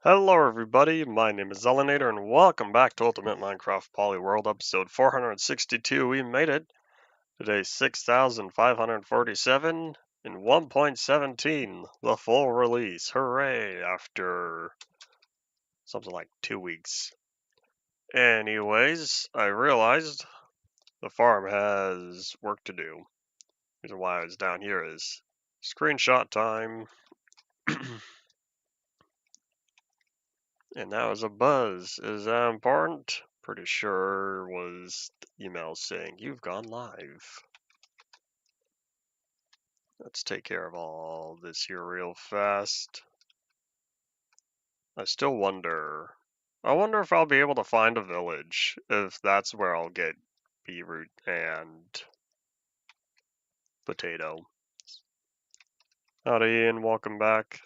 Hello everybody, my name is Zelinator and welcome back to Ultimate Minecraft Polyworld episode 462. We made it. Today's 6,547 in 1.17, the full release. Hooray, after something like 2 weeks. Anyways, I realized the farm has work to do. The reason why I was down here is screenshot time. And that was a buzz. Is that important? Pretty sure was the email saying you've gone live. Let's take care of all this here real fast. I still wonder. I wonder if I'll be able to find a village, if that's where I'll get beetroot and potato. Howdy Ian, welcome back.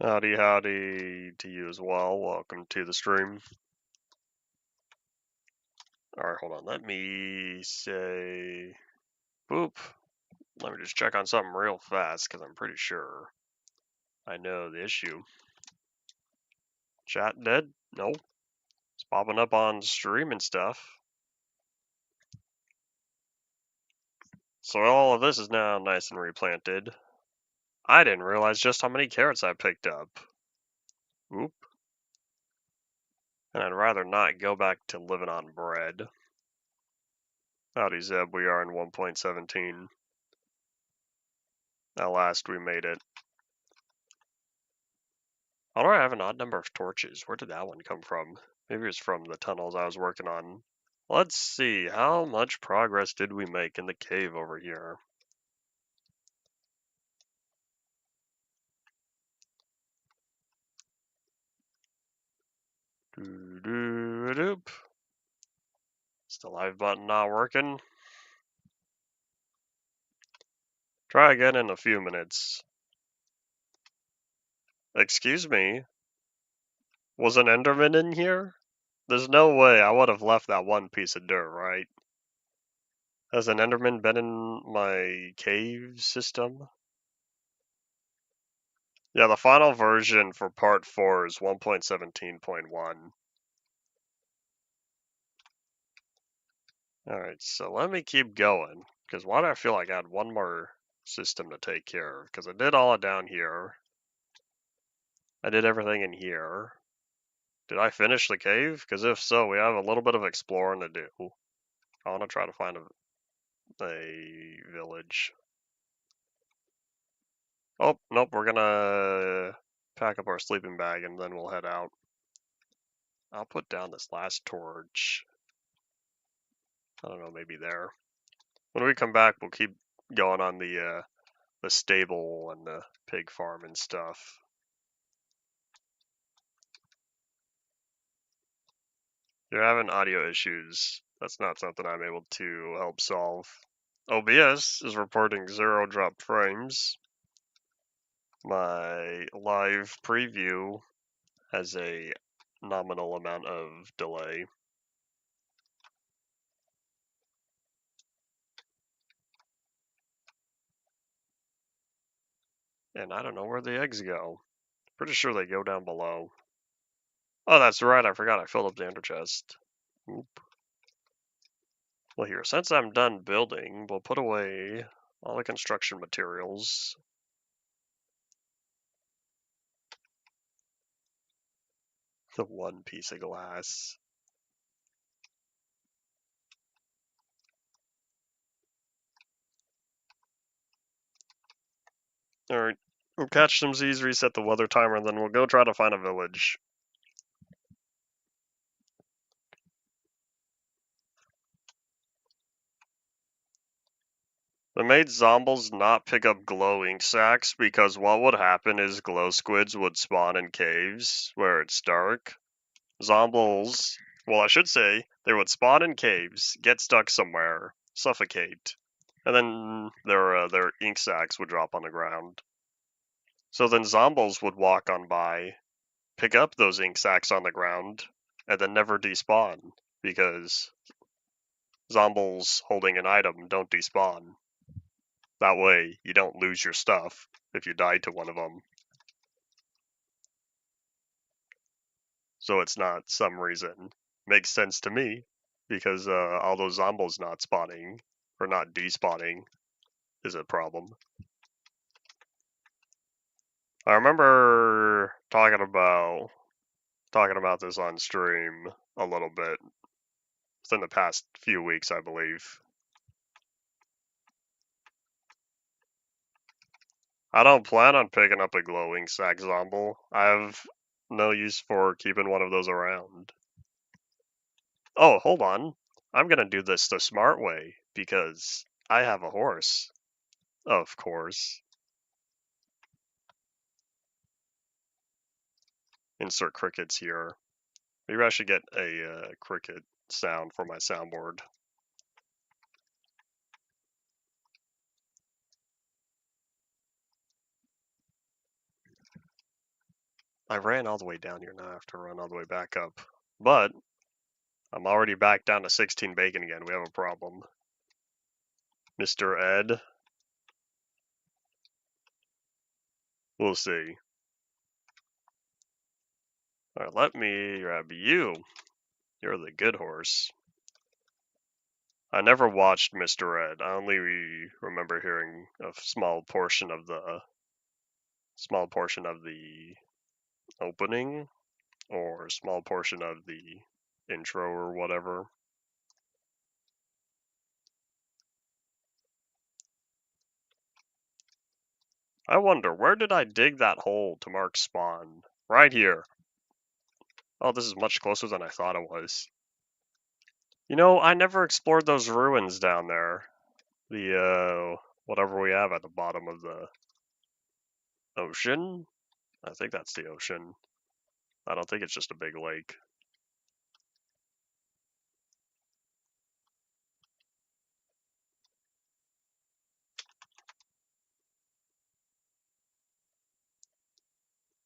Howdy, howdy to you as well. Welcome to the stream. Alright, hold on. Let me say boop. Let me just check on something real fast, because I'm pretty sure I know the issue. Chat dead? Nope. It's popping up on stream and stuff. So all of this is now nice and replanted. I didn't realize just how many carrots I picked up. Oop. And I'd rather not go back to living on bread. Howdy Zeb, we are in 1.17. At last we made it. How do I have an odd number of torches? Where did that one come from? Maybe it was from the tunnels I was working on. Let's see, how much progress did we make in the cave over here? Doo-doo-doop. Is the live button not working? Try again in a few minutes. Excuse me? Was an Enderman in here? There's no way I would have left that one piece of dirt, right? Has an Enderman been in my cave system? Yeah, the final version for part 4 is 1.17.1. Alright, so let me keep going, because why do I feel like I had one more system to take care of? Because I did all it down here. I did everything in here. Did I finish the cave? Because if so, we have a little bit of exploring to do. I want to try to find a village. Oh, nope, we're gonna pack up our sleeping bag and then we'll head out. I'll put down this last torch. I don't know, maybe there. When we come back, we'll keep going on the stable and the pig farm and stuff. You're having audio issues. That's not something I'm able to help solve. OBS is reporting 0 drop frames. My live preview has a nominal amount of delay. And I don't know where the eggs go. Pretty sure they go down below. Oh, that's right, I forgot I filled up the ender chest. Oop. Well here, since I'm done building, we'll put away all the construction materials. The one piece of glass. Alright, we'll catch some Z's, reset the weather timer, and then we'll go try to find a village. They made zombies not pick up glow ink sacks because what would happen is glow squids would spawn in caves where it's dark. Zombies, well, I should say, they would spawn in caves, get stuck somewhere, suffocate, and then their ink sacks would drop on the ground. So then zombies would walk on by, pick up those ink sacks on the ground, and then never despawn because zombies holding an item don't despawn. That way, you don't lose your stuff if you die to one of them. So it's not some reason. Makes sense to me, because all those zombies not spawning, or not despawning, is a problem. I remember talking about this on stream a little bit within the past few weeks, I believe. I don't plan on picking up a glowing sack zombie. I have no use for keeping one of those around. Oh, hold on. I'm gonna do this the smart way, because I have a horse. Of course. Insert crickets here. Maybe I should get a cricket sound for my soundboard. I ran all the way down here, now I have to run all the way back up. But I'm already back down to 16 bacon again. We have a problem. Mr. Ed. We'll see. Alright, let me grab you. You're the good horse. I never watched Mr. Ed. I only remember hearing a small portion of the opening, or a small portion of the intro or whatever. I wonder, where did I dig that hole to mark spawn? Right here. Oh, this is much closer than I thought it was. You know, I never explored those ruins down there. The, whatever we have at the bottom of the ocean? I think that's the ocean. I don't think it's just a big lake.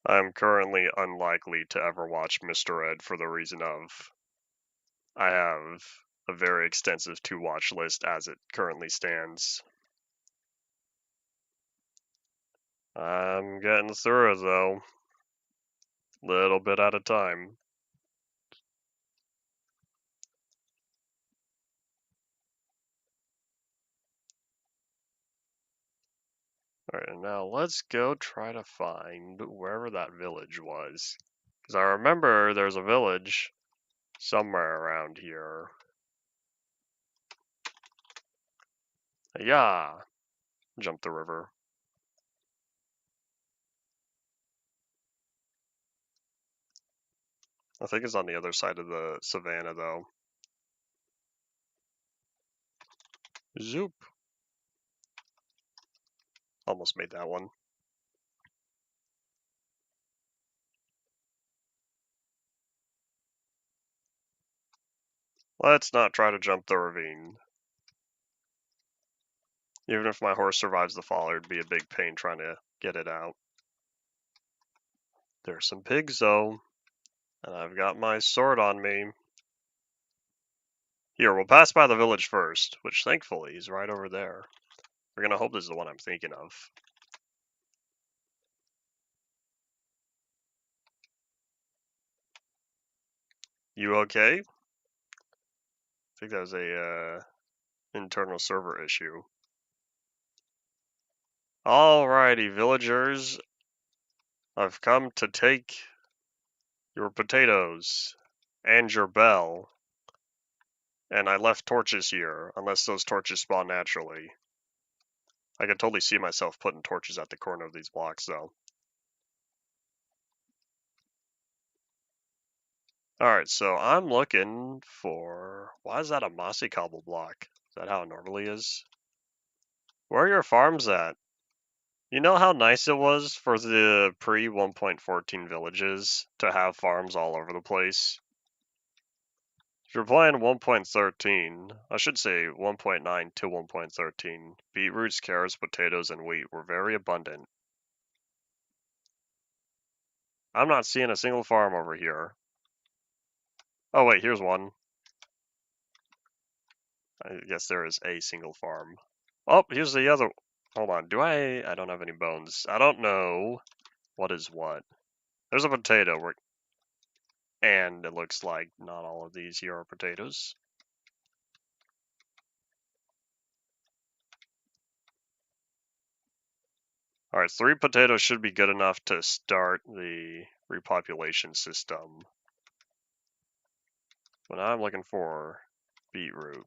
I'm currently unlikely to ever watch Mr. Ed for the reason of I have a very extensive to-watch list as it currently stands. I'm getting through it, though. Little bit at a time. Alright, and now let's go try to find wherever that village was. Because I remember there's a village somewhere around here. Yeah! Jump the river. I think it's on the other side of the savannah, though. Zoop! Almost made that one. Let's not try to jump the ravine. Even if my horse survives the fall, it'd be a big pain trying to get it out. There's some pigs, though, and I've got my sword on me. Here, we'll pass by the village first, which thankfully is right over there. We're gonna hope this is the one I'm thinking of. You okay? I think that was a internal server issue. Alrighty, villagers. I've come to take your potatoes and your bell. And I left torches here, unless those torches spawn naturally. I can totally see myself putting torches at the corner of these blocks, though. Alright, so I'm looking for... Why is that a mossy cobble block? Is that how it normally is? Where are your farms at? You know how nice it was for the pre-1.14 villages to have farms all over the place? If you're playing 1.13, I should say 1.9 to 1.13, beetroots, carrots, potatoes, and wheat were very abundant. I'm not seeing a single farm over here. Oh wait, here's one. I guess there is a single farm. Oh, here's the other. Hold on. I don't have any bones. I don't know what is what. There's a potato. And it looks like not all of these here are potatoes. Alright, 3 potatoes should be good enough to start the repopulation system. But now I'm looking for beetroot.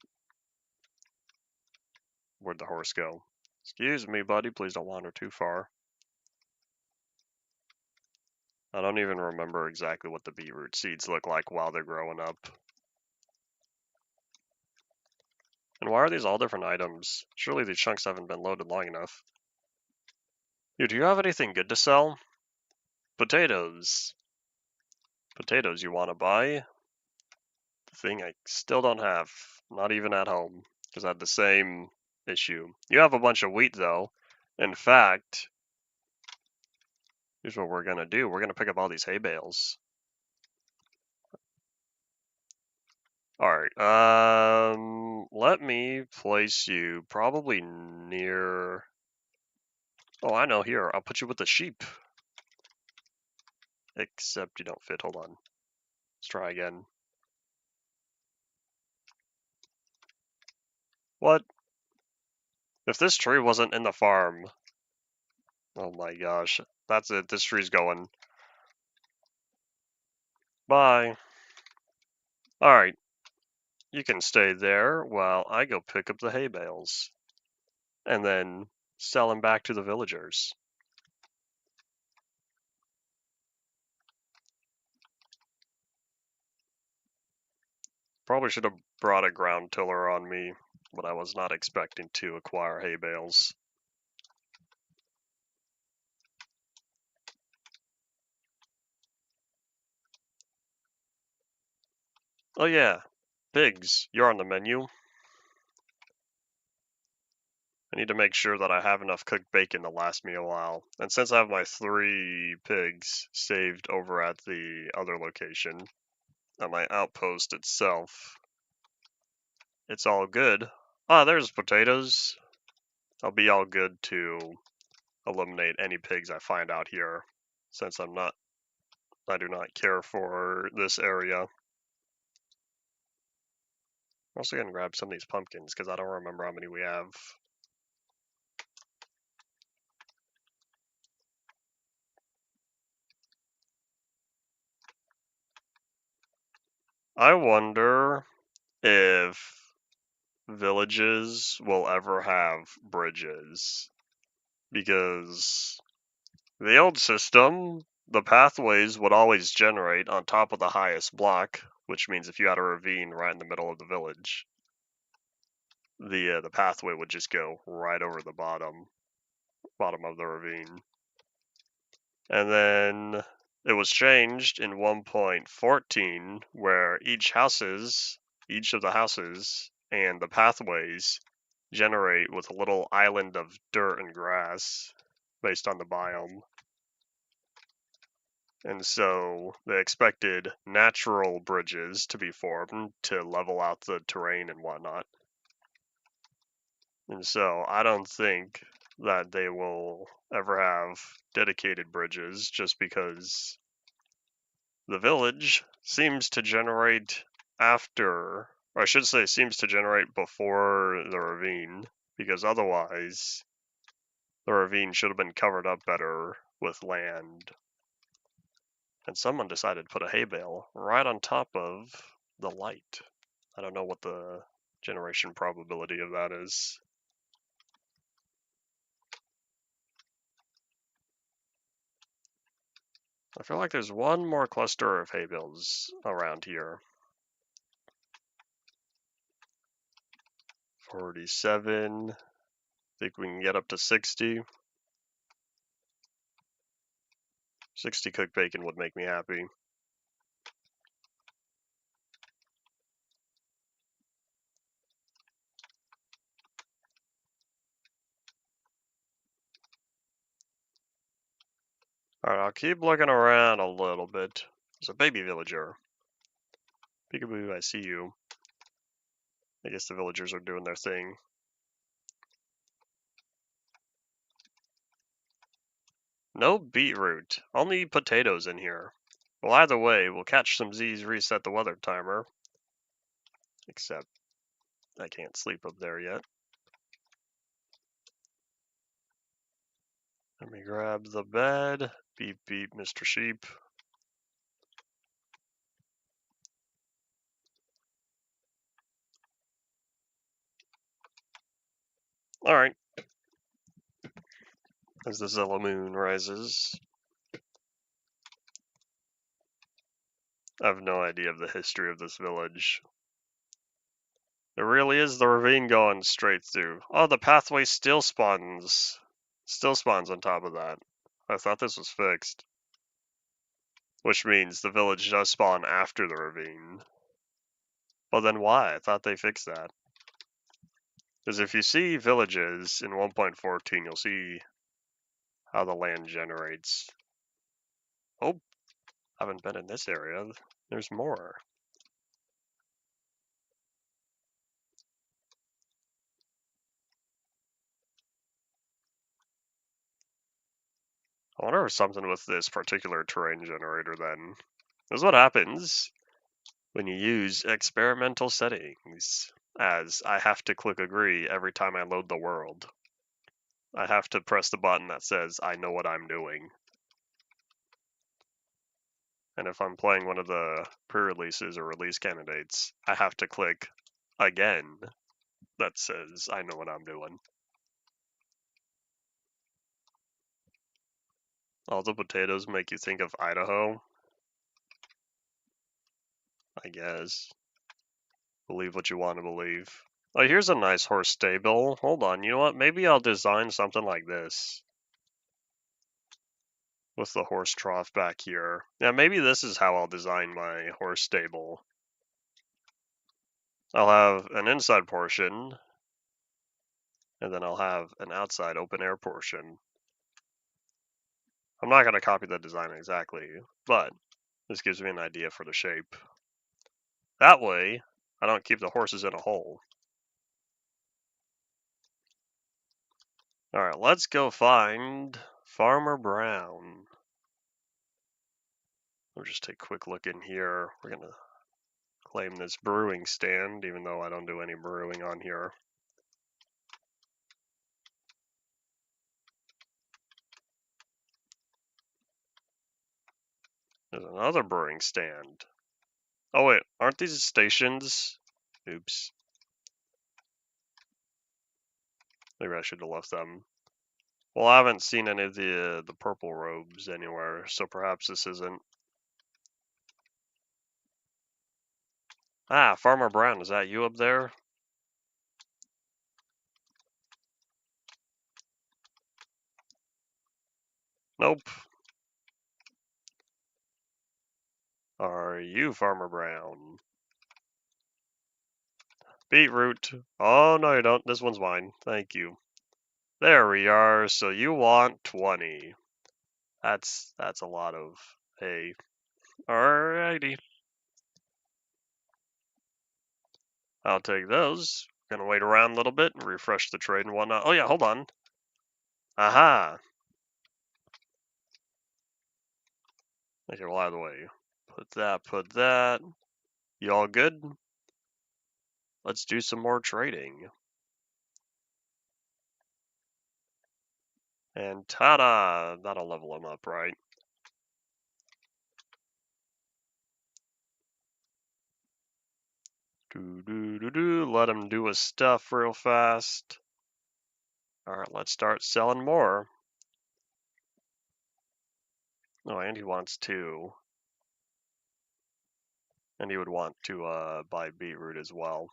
Where'd the horse go? Excuse me, buddy, please don't wander too far. I don't even remember exactly what the beetroot seeds look like while they're growing up. And why are these all different items? Surely these chunks haven't been loaded long enough. Dude, do you have anything good to sell? Potatoes. Potatoes you want to buy? The thing I still don't have. Not even at home. Because I had the same issue. You have a bunch of wheat, though. In fact, here's what we're going to do. We're going to pick up all these hay bales. Alright, let me place you probably near... Oh, I know, here. I'll put you with the sheep. Except you don't fit. Hold on. Let's try again. What? If this tree wasn't in the farm... Oh my gosh. That's it. This tree's going. Bye. Alright. You can stay there while I go pick up the hay bales. And then sell them back to the villagers. Probably should have brought a ground tiller on me, but I was not expecting to acquire hay bales. Oh yeah, pigs, you're on the menu. I need to make sure that I have enough cooked bacon to last me a while. And since I have my 3 pigs saved over at the other location, at my outpost itself, it's all good. Ah, there's potatoes. I'll be all good to eliminate any pigs I find out here, since I do not care for this area. I'm also gonna grab some of these pumpkins because I don't remember how many we have. I wonder if villages will ever have bridges, because the old system, the pathways would always generate on top of the highest block, which means if you had a ravine right in the middle of the village, the pathway would just go right over the bottom of the ravine. And then it was changed in 1.14 where each of the houses and the pathways generate with a little island of dirt and grass based on the biome. And so they expected natural bridges to be formed to level out the terrain and whatnot. And so I don't think that they will ever have dedicated bridges just because the village seems to generate after, or I should say seems to generate before the ravine, because otherwise the ravine should have been covered up better with land. And someone decided to put a hay bale right on top of the light. I don't know what the generation probability of that is. I feel like there's one more cluster of hay bales around here. 47. Think we can get up to 60. 60 cooked bacon would make me happy. Alright, I'll keep looking around a little bit. There's a baby villager. Peekaboo, I see you. I guess the villagers are doing their thing. No beetroot, only potatoes in here. Well, either way, we'll catch some Z's, reset the weather timer. Except I can't sleep up there yet. Let me grab the bed. Beep, beep, Mr. Sheep. Alright. As the Zilla moon rises. I have no idea of the history of this village. There really is the ravine going straight through. Oh, the pathway still spawns. Still spawns on top of that. I thought this was fixed. Which means the village does spawn after the ravine. Well, then why? I thought they fixed that. Because if you see villages in 1.14, you'll see how the land generates. Oh, haven't been in this area. There's more. I wonder if something with this particular terrain generator then. This is what happens when you use experimental settings, as I have to click agree every time I load the world. I have to press the button that says I know what I'm doing. And if I'm playing one of the pre-releases or release candidates, I have to click again that says I know what I'm doing. All the potatoes make you think of Idaho. I guess. Believe what you want to believe. Oh, here's a nice horse stable. Hold on, you know what? Maybe I'll design something like this. With the horse trough back here. Yeah, maybe this is how I'll design my horse stable. I'll have an inside portion, and then I'll have an outside open air portion. I'm not going to copy the design exactly, but this gives me an idea for the shape. That way, I don't keep the horses in a hole. Alright, let's go find Farmer Brown. We'll just take a quick look in here. We're going to claim this brewing stand, even though I don't do any brewing on here. There's another brewing stand. Oh wait, aren't these stations? Oops. Maybe I should have left them. Well, I haven't seen any of the purple robes anywhere, so perhaps this isn't. Ah, Farmer Brown, is that you up there? Nope. Are you Farmer Brown? Beetroot. Oh, no you don't. This one's mine. Thank you. There we are. So you want 20. That's a lot of hay. Alrighty. I'll take those. Gonna wait around a little bit and refresh the trade and whatnot. Oh yeah, hold on. Aha. Okay, well, either way. Put that. You all good? Let's do some more trading. And ta-da! That'll level him up, right? Let him do his stuff real fast. Alright, let's start selling more. Oh, and he wants two. And he would want to buy beetroot as well.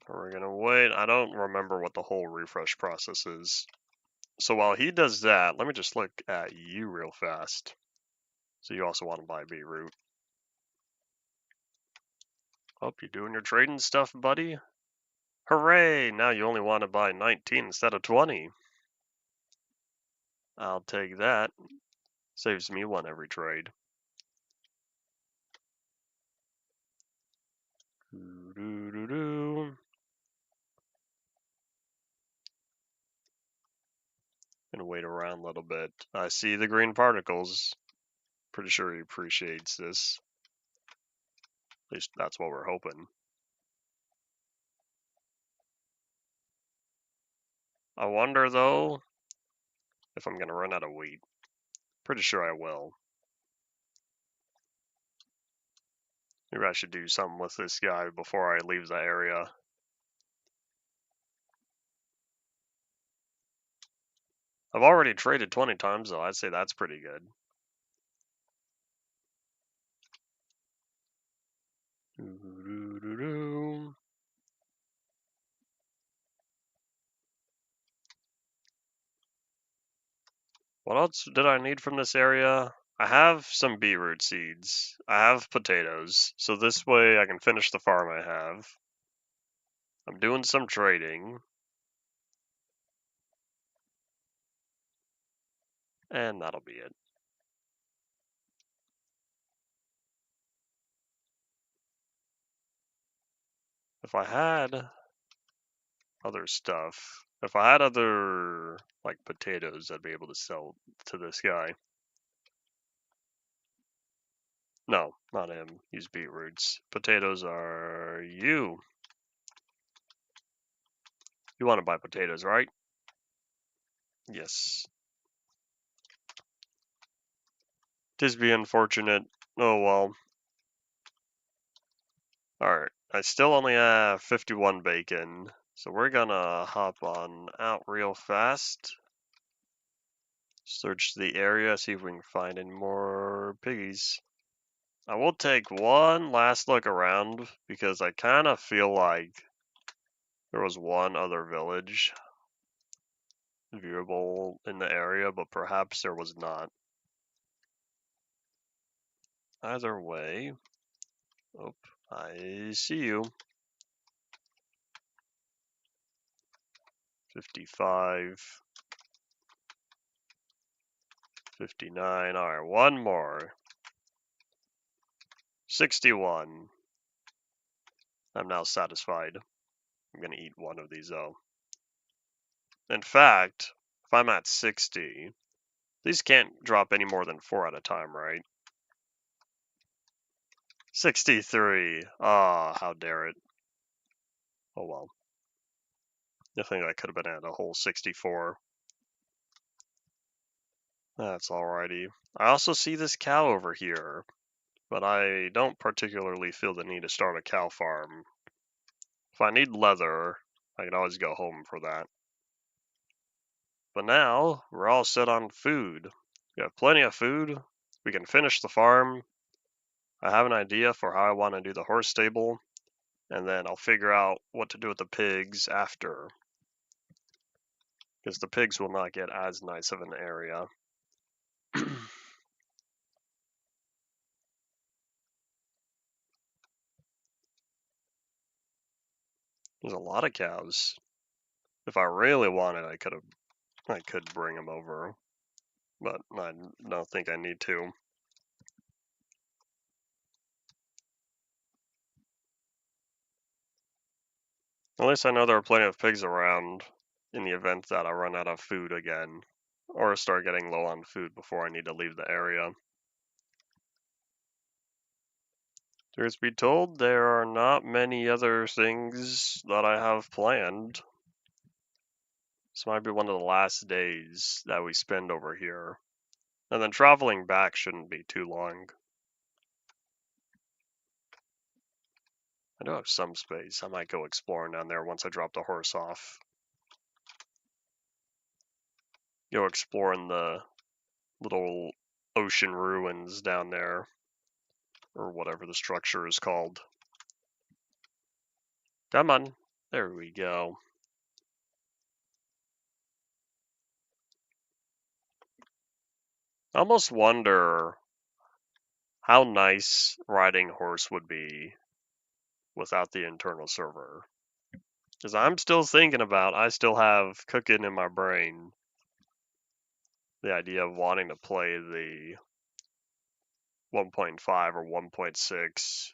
We're gonna wait. I don't remember what the whole refresh process is. So while he does that, let me just look at you real fast. So you also want to buy beetroot. Hope you're doing your trading stuff, buddy. Hooray! Now you only want to buy 19 instead of 20. I'll take that. Saves me one every trade. Gonna wait around a little bit. I see the green particles. Pretty sure he appreciates this. At least that's what we're hoping. I wonder though if I'm gonna run out of wheat. Pretty sure I will. Maybe I should do something with this guy before I leave the area. I've already traded 20 times though. I'd say that's pretty good. What else did I need from this area? I have some beetroot seeds. I have potatoes. So this way I can finish the farm I have. I'm doing some trading. And that'll be it. If I had other stuff, if I had other, like, potatoes, I'd be able to sell to this guy. No, not him. Use beetroots. Potatoes are you. You want to buy potatoes, right? Yes. Tis be unfortunate. Oh well. Alright. I still only have 51 bacon. So we're gonna hop on out real fast. Search the area, see if we can find any more piggies. I will take one last look around because I kind of feel like there was one other village viewable in the area, but perhaps there was not. Either way, oh, I see you. 55, 59, alright, one more. 61. I'm now satisfied. I'm gonna eat one of these though. In fact, if I'm at 60, these can't drop any more than 4 at a time, right? 63. Ah, how dare it. Oh well. I think I could have been at a whole 64. That's alrighty. I also see this cow over here, but I don't particularly feel the need to start a cow farm. If I need leather, I can always go home for that. But now, we're all set on food. We have plenty of food. We can finish the farm. I have an idea for how I want to do the horse stable, and then I'll figure out what to do with the pigs after. Because the pigs will not get as nice of an area. There's a lot of cows. If I really wanted, I could bring them over, but I don't think I need to. At least I know there are plenty of pigs around in the event that I run out of food again, or start getting low on food before I need to leave the area. Truth be told, there are not many other things that I have planned. This might be one of the last days that we spend over here. And then traveling back shouldn't be too long. I do have some space. I might go exploring down there once I drop the horse off. Go exploring the little ocean ruins down there, or whatever the structure is called. Come on. There we go. I almost wonder how nice riding horse would be without the internal server. Because I'm still thinking about, I still have cooking in my brain the idea of wanting to play the 1.5 or 1.6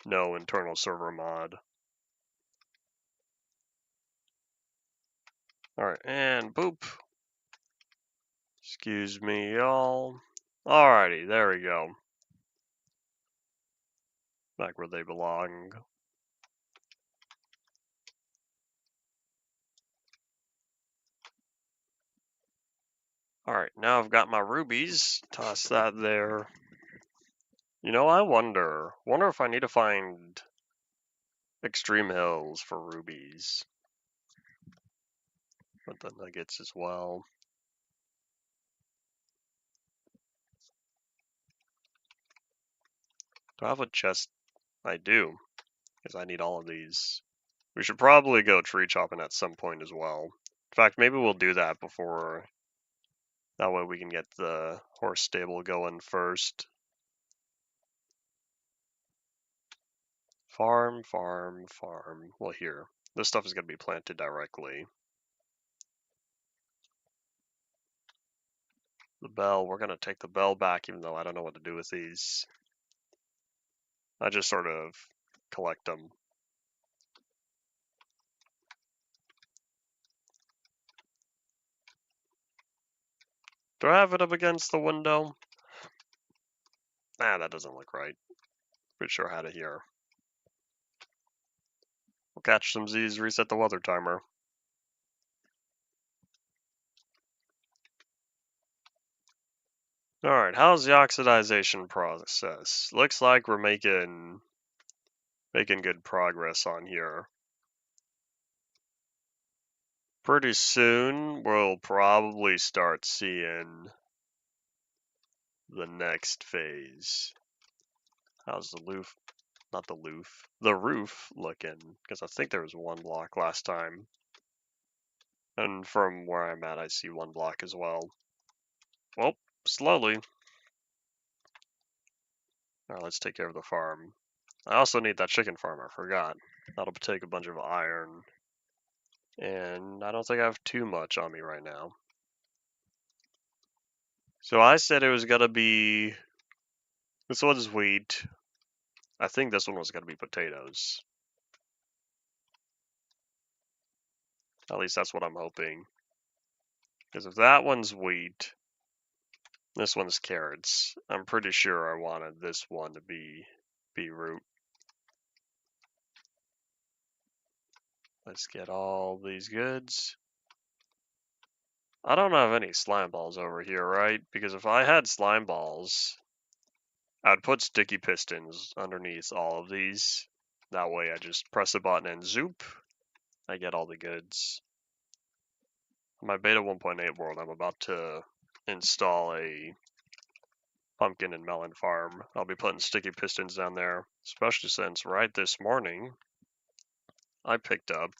no internal server mod. Alright, and boop. Excuse me, y'all. Alrighty, there we go. Back where they belong. Alright, now I've got my rubies. Toss that there. You know, I wonder if I need to find extreme hills for rubies. But the nuggets as well. Do I have a chest? I do, because I need all of these. We should probably go tree chopping at some point as well. In fact, maybe we'll do that before. That way we can get the horse stable going first. Farm, farm, farm. Well, here. This stuff is going to be planted directly. The bell, we're going to take the bell back, even though I don't know what to do with these. I just sort of collect them. Do I have it up against the window? Nah, that doesn't look right. Pretty sure I had it here. We'll catch some Z's, reset the weather timer. Alright, how's the oxidization process? Looks like we're making good progress on here. Pretty soon, we'll probably start seeing the next phase. How's the roof? Not the roof. The roof looking? Because I think there was one block last time. And from where I'm at, I see one block as well. Well, slowly. Alright, let's take care of the farm. I also need that chicken farm, I forgot. That'll take a bunch of iron. And I don't think I have too much on me right now. So I said it was gonna be... This one's wheat. I think this one was gonna be potatoes. At least that's what I'm hoping. Because if that one's wheat, this one's carrots. I'm pretty sure I wanted this one to be root. Let's get all these goods. I don't have any slime balls over here, right? Because if I had slime balls, I'd put sticky pistons underneath all of these. That way I just press a button and zoop, I get all the goods. On my beta 1.8 world, I'm about to install a pumpkin and melon farm. I'll be putting sticky pistons down there, especially since right this morning I picked up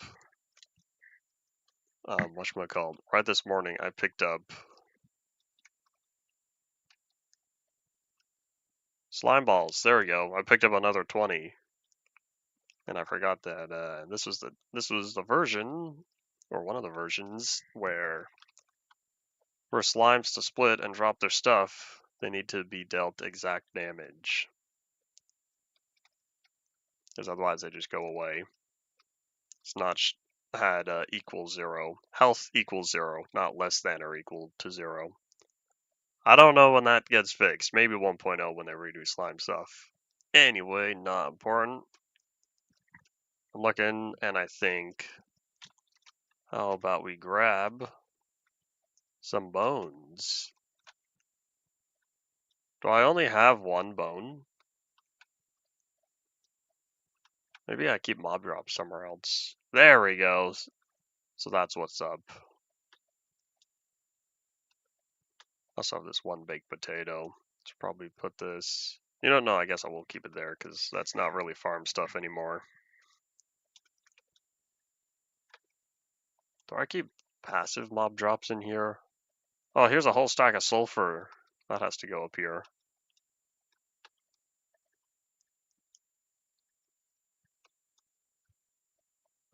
whatchamacallit. Right this morning I picked up slime balls. There we go. I picked up another 20. And I forgot that this was the version, or one of the versions, where for slimes to split and drop their stuff, they need to be dealt exact damage. Because otherwise they just go away. It's not had equals 0. Health equals 0, not less than or equal to 0. I don't know when that gets fixed. Maybe 1.0 when they redo slime stuff. Anyway, not important. I'm looking and I think, how about we grab some bones? Do I only have one bone? Maybe I keep mob drop somewhere else. There we go. So that's what's up. I also have this one baked potato. Let's probably put this... You don't know, I guess I will keep it there because that's not really farm stuff anymore. Do I keep passive mob drops in here? Oh, here's a whole stack of sulfur. That has to go up here.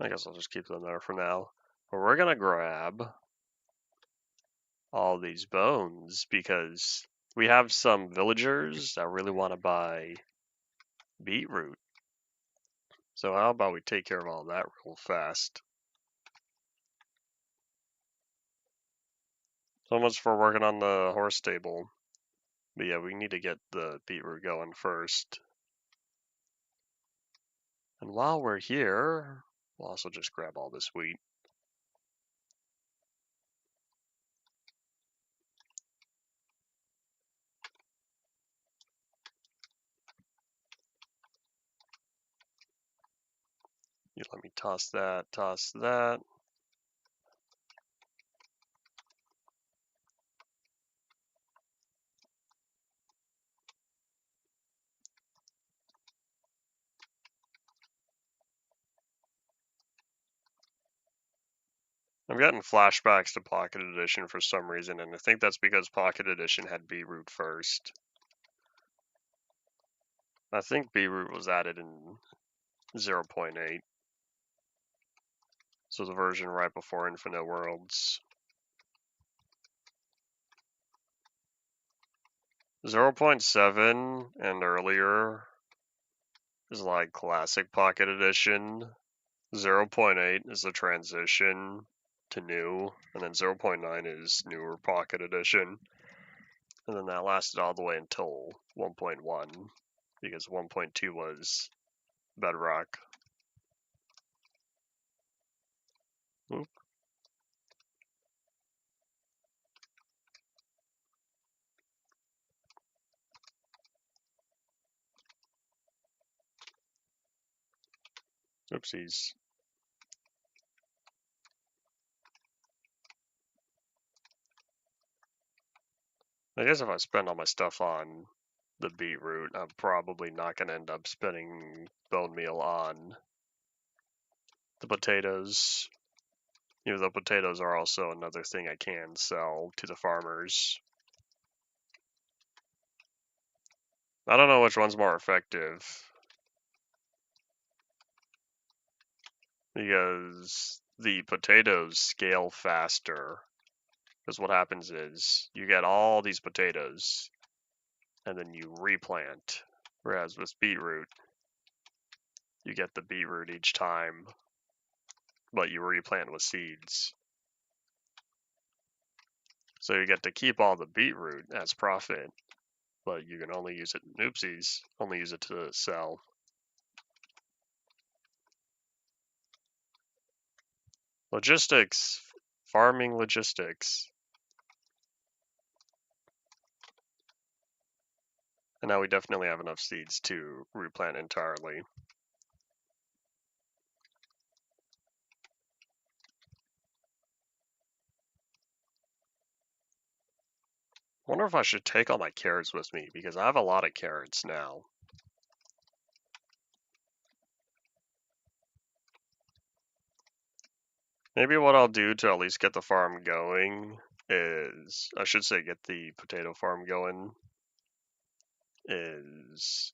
I guess I'll just keep them there for now. But we're gonna grab all these bones because we have some villagers that really want to buy beetroot. So how about we take care of all that real fast? So much for working on the horse stable. But yeah, we need to get the beetroot going first. And while we're here, we'll also just grab all this wheat. You let me toss that, toss that. I'm getting flashbacks to Pocket Edition for some reason, and I think that's because Pocket Edition had beetroot first. I think beetroot was added in 0.8. So the version right before Infinite Worlds. 0.7 and earlier is like classic Pocket Edition. 0.8 is the transition to new, and then 0.9 is newer Pocket Edition. And then that lasted all the way until 1.1, because 1.2 was Bedrock. Oop. Oopsies. I guess if I spend all my stuff on the beetroot, I'm probably not going to end up spending bone meal on the potatoes. Even though potatoes are also another thing I can sell to the farmers. I don't know which one's more effective. Because the potatoes scale faster. Because what happens is you get all these potatoes and then you replant. Whereas with beetroot, you get the beetroot each time, but you replant with seeds. So you get to keep all the beetroot as profit, but you can only use it, oopsies, only use it to sell. Logistics, farming logistics. And now we definitely have enough seeds to replant entirely. Wonder if I should take all my carrots with me, because I have a lot of carrots now. Maybe what I'll do to at least get the farm going is, I should say get the potato farm going, is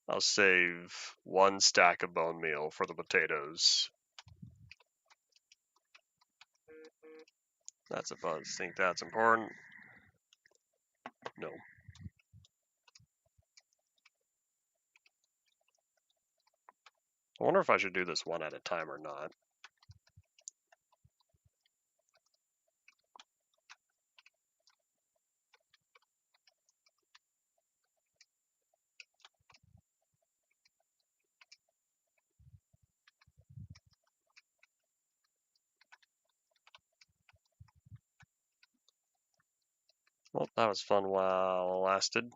I'll save 1 stack of bone meal for the potatoes. That's a buzz. Think that's important? No. I wonder if I should do this one at a time or not. Well, that was fun while it lasted.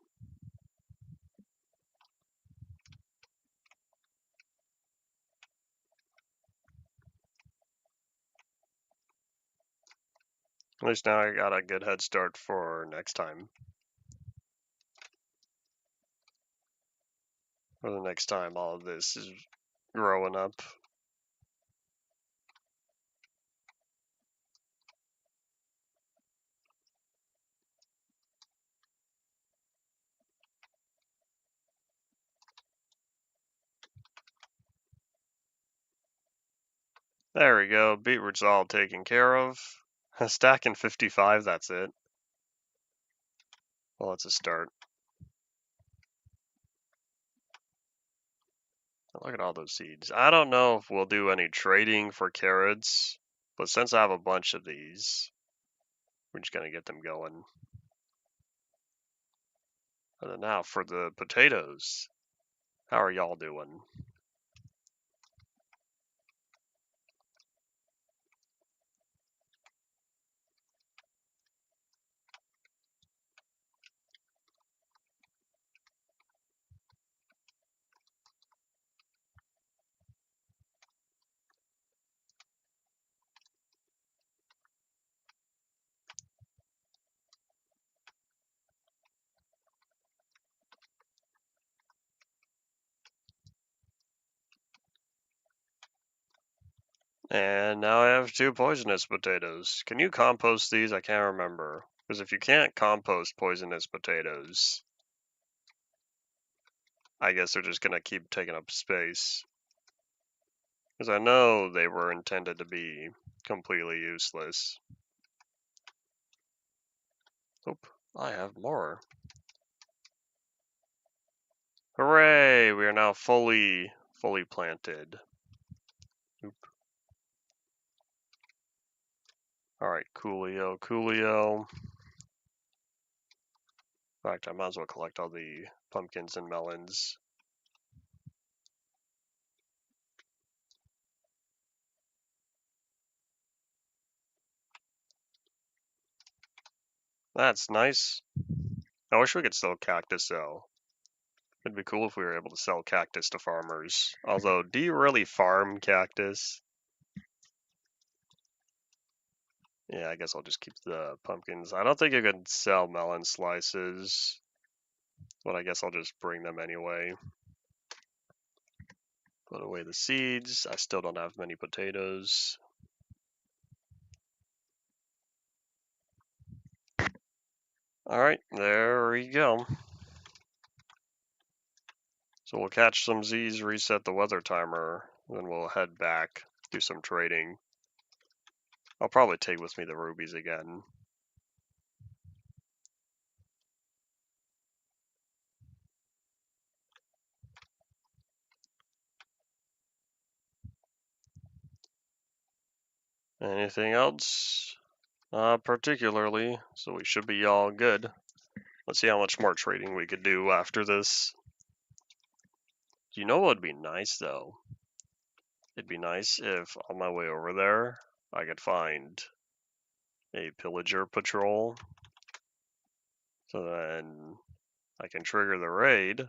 At least now I got a good head start for next time. For the next time all of this is growing up. There we go. Beetroot's all taken care of. Stacking 55, that's it. Well, that's a start. Look at all those seeds. I don't know if we'll do any trading for carrots, but since I have a bunch of these, we're just gonna get them going. And then now for the potatoes. How are y'all doing? And now I have 2 poisonous potatoes. Can you compost these? I can't remember. Because if you can't compost poisonous potatoes, I guess they're just gonna keep taking up space. Because I know they were intended to be completely useless. Oop, I have more. Hooray! We are now fully planted. Oop. Alright, coolio, coolio. In fact, I might as well collect all the pumpkins and melons. That's nice. I wish we could sell cactus though. It'd be cool if we were able to sell cactus to farmers. Although, do you really farm cactus? Yeah, I guess I'll just keep the pumpkins. I don't think you could sell melon slices, but I guess I'll just bring them anyway. Put away the seeds. I still don't have many potatoes. Alright, there we go. So we'll catch some Z's, reset the weather timer, then we'll head back, do some trading. I'll probably take with me the rubies again. Anything else? Particularly, so we should be all good. Let's see how much more trading we could do after this. You know what would be nice though? It'd be nice if on my way over there, I could find a pillager patrol. So then I can trigger the raid,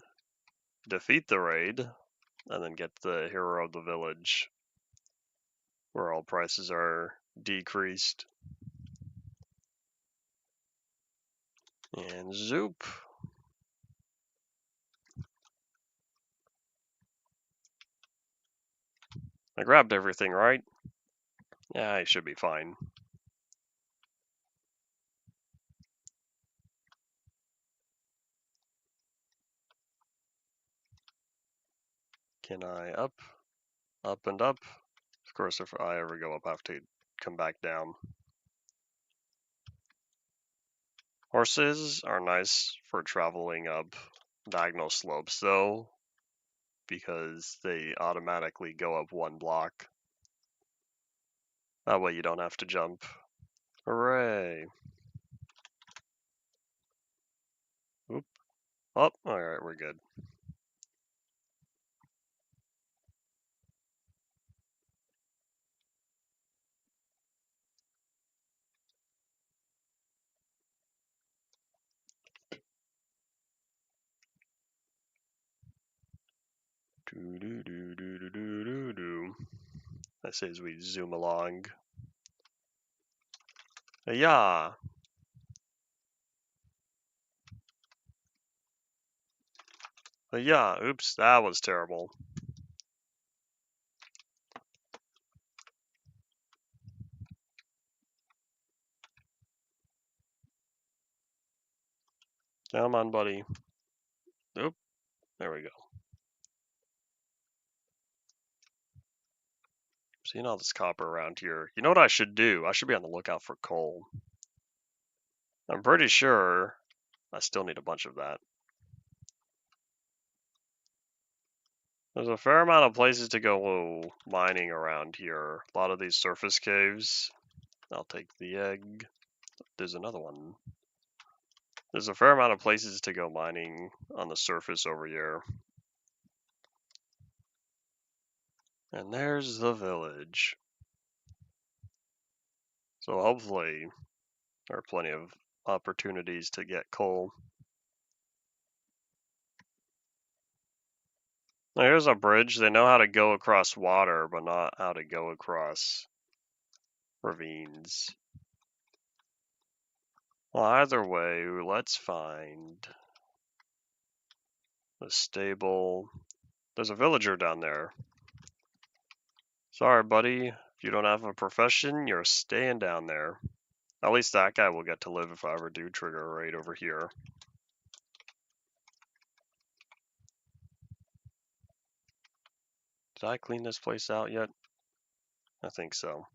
defeat the raid, and then get the hero of the village, where all prices are decreased. And zoop. I grabbed everything, right? Yeah, I should be fine. Can I up and up? Of course, if I ever go up, I have to come back down. Horses are nice for traveling up diagonal slopes, though, because they automatically go up 1 block. That way you don't have to jump. Hooray! Oop. Oh, alright, we're good. That says we zoom along. Yeah. Yeah. Oops, that was terrible. Come on, buddy. Oop. There we go. Seeing all this copper around here. You know what I should do? I should be on the lookout for coal. I'm pretty sure I still need a bunch of that. There's a fair amount of places to go mining around here. A lot of these surface caves. I'll take the egg. There's another one. There's a fair amount of places to go mining on the surface over here. And there's the village. So hopefully there are plenty of opportunities to get coal. Now here's a bridge. They know how to go across water, but not how to go across ravines. Well, either way, let's find the stable. There's a villager down there. Sorry, buddy. If you don't have a profession, you're staying down there. At least that guy will get to live if I ever do trigger a raid over here. Did I clean this place out yet? I think so.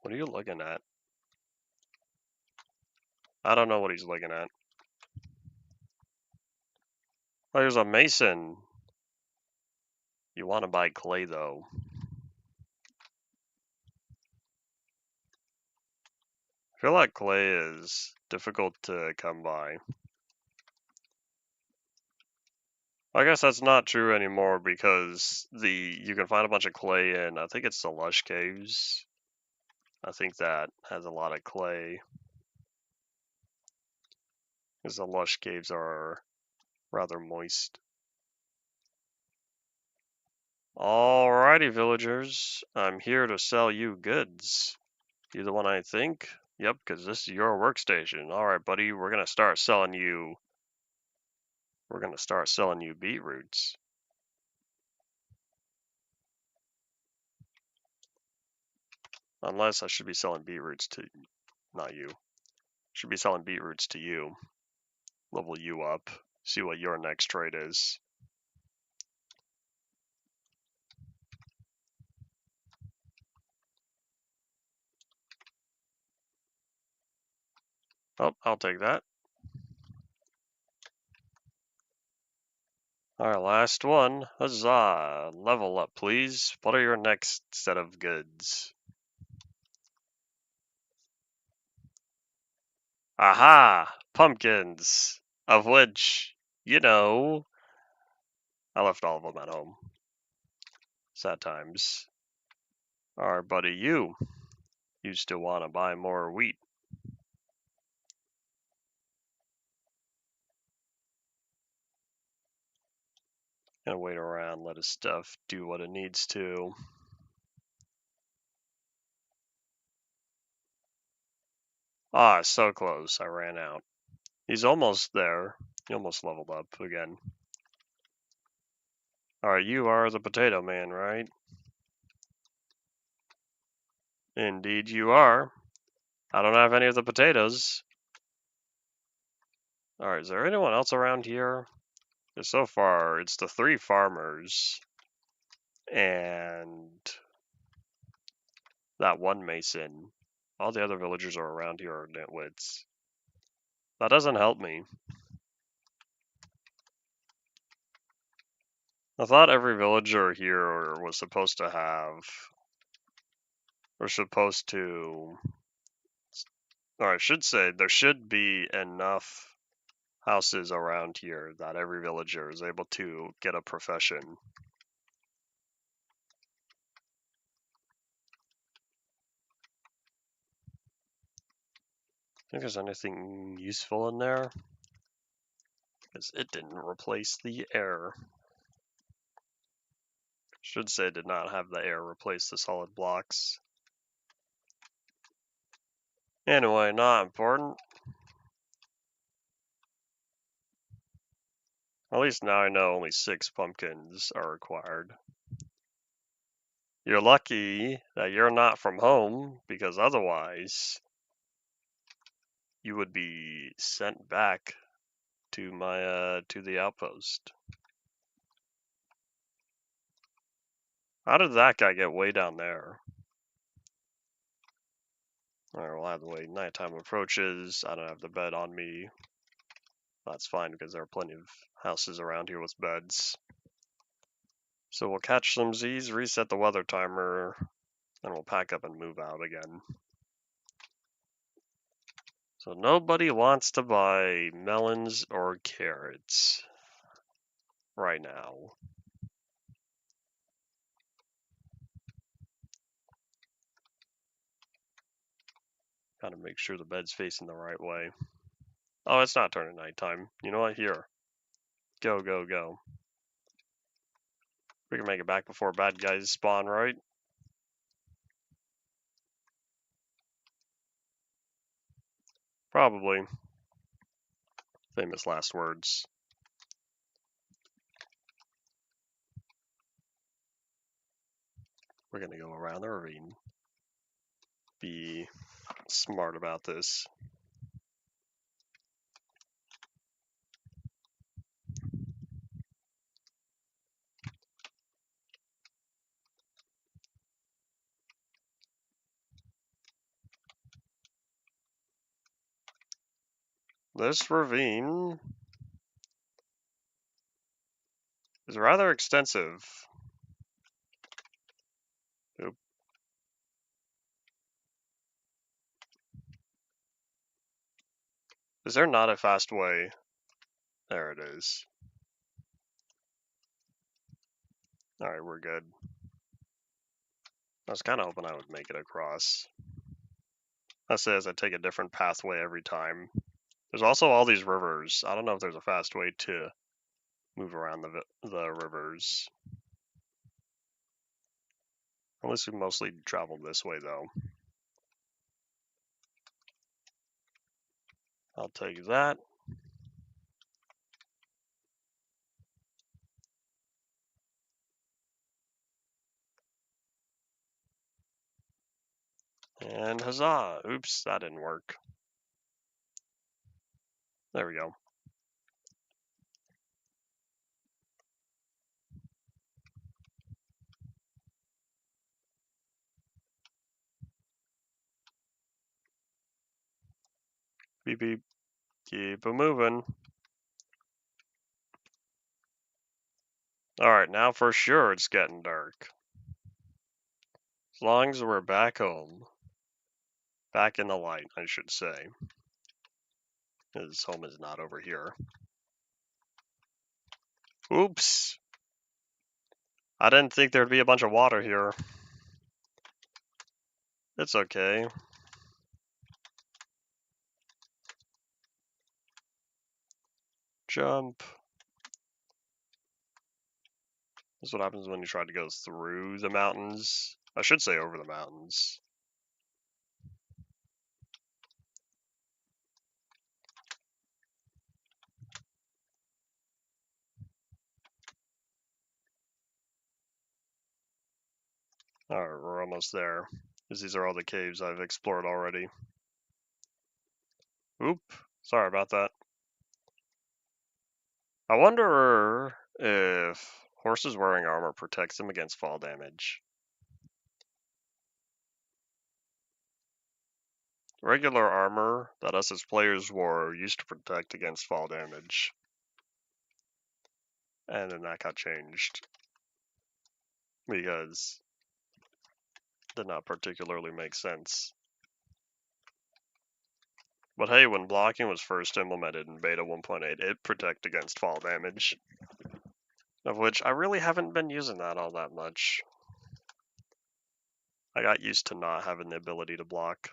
What are you looking at? I don't know what he's looking at. Oh, there's a mason. You want to buy clay, though. I feel like clay is difficult to come by. I guess that's not true anymore because you can find a bunch of clay in, I think it's the Lush Caves. I think that has a lot of clay. Because the Lush Caves are rather moist. Alrighty, villagers. I'm here to sell you goods. You the one I think? Yep, because this is your workstation. Alright, buddy, we're gonna start selling you beetroots. Unless I should be selling beetroots to not you. Should be selling beetroots to you. Level you up. See what your next trade is. Oh, I'll take that. Alright, last one. Huzzah! Level up, please. What are your next set of goods? Aha! Pumpkins! Of which, you know, I left all of them at home. Sad times. Alright, buddy, you still want to buy more wheat. Gonna wait around, let his stuff do what it needs to. Ah, so close. I ran out. He's almost there. He almost leveled up again. Alright, you are the potato man, right? Indeed you are. I don't have any of the potatoes. Alright, is there anyone else around here? Because so far, it's the 3 farmers and that one mason. All the other villagers are around here are nitwits. That doesn't help me. I thought every villager here was supposed to have, or supposed to, or I should say, there should be enough houses around here that every villager is able to get a profession. Think there's anything useful in there? Because it didn't replace the air. Should say did not have the air replace the solid blocks. Anyway, not important. At least now I know only 6 pumpkins are required. You're lucky that you're not from home, because otherwise you would be sent back to my to the outpost. How did that guy get way down there? Alright, we'll have to wait. Nighttime approaches. I don't have the bed on me. That's fine because there are plenty of houses around here with beds. So we'll catch some Z's, reset the weather timer, and we'll pack up and move out again. So nobody wants to buy melons or carrots right now. Gotta make sure the bed's facing the right way. Oh, it's not turning nighttime. You know what? Here. Go, go, go. We can make it back before bad guys spawn, right? Probably. Famous last words. We're gonna go around the ravine. Be smart about this. This ravine is rather extensive. Oop. Is there not a fast way? There it is. Alright, we're good. I was kind of hoping I would make it across. That says I take a different pathway every time. There's also all these rivers. I don't know if there's a fast way to move around the rivers. Unless we mostly traveled this way, though. I'll take that. And huzzah! Oops, that didn't work. There we go. Beep beep. Keep it moving. Alright, now for sure it's getting dark. As long as we're back home. Back in the light, I should say. His home is not over here. Oops! I didn't think there'd be a bunch of water here. It's okay. Jump. That's what happens when you try to go through the mountains. I should say over the mountains. Alright, we're almost there. Because these are all the caves I've explored already. Oop, sorry about that. I wonder if horses wearing armor protects them against fall damage. Regular armor that us as players wore used to protect against fall damage. And then that got changed. Because it did not particularly make sense. But hey, when blocking was first implemented in beta 1.8, it protected against fall damage. Of which I really haven't been using that all that much. I got used to not having the ability to block.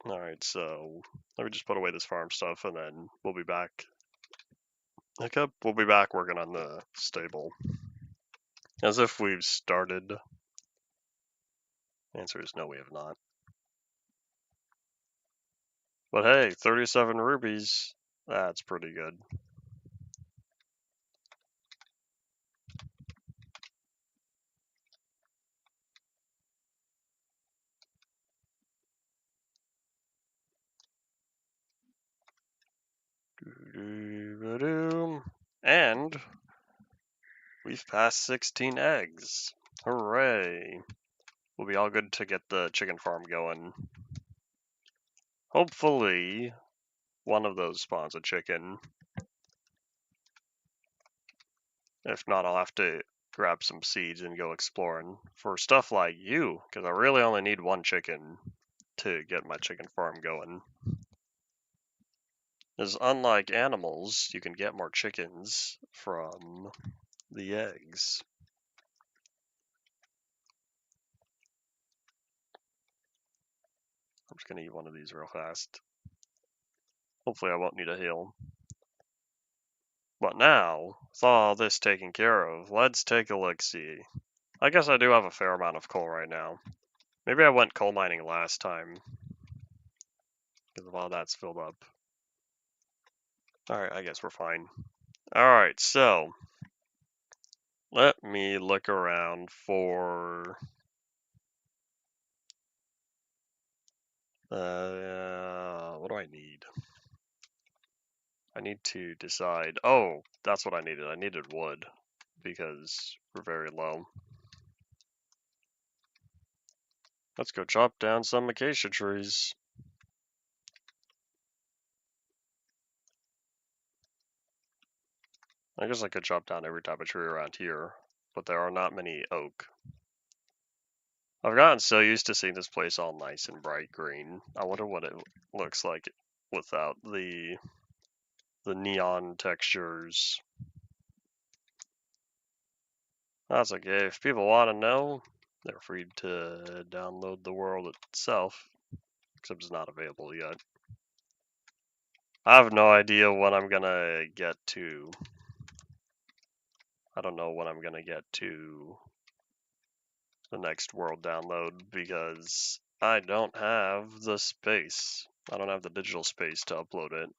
Alright, so let me just put away this farm stuff and then we'll be back. Okay, we'll be back working on the stable. As if we've started. The answer is no, we have not. But hey, 37 rubies. That's pretty good. And we've passed 16 eggs. Hooray. We'll be all good to get the chicken farm going. Hopefully, one of those spawns a chicken. If not, I'll have to grab some seeds and go exploring for stuff like you, because I really only need one chicken to get my chicken farm going. Because unlike animals, you can get more chickens from the eggs. I'm just going to eat one of these real fast. Hopefully I won't need a heal. But now, with all this taken care of, let's take a look-see. I guess I do have a fair amount of coal right now. Maybe I went coal mining last time, because of all that's filled up. Alright, I guess we're fine. Alright, so let me look around for what do I need? I need to decide. Oh, that's what I needed. I needed wood because we're very low. Let's go chop down some acacia trees. I guess I could chop down every type of tree around here, but there are not many oak. I've gotten so used to seeing this place all nice and bright green. I wonder what it looks like without the neon textures. That's okay. If people want to know, they're free to download the world itself, except it's not available yet. I have no idea when I'm gonna get to. I don't know when I'm gonna get to the next world download because I don't have the space. I don't have the digital space to upload it.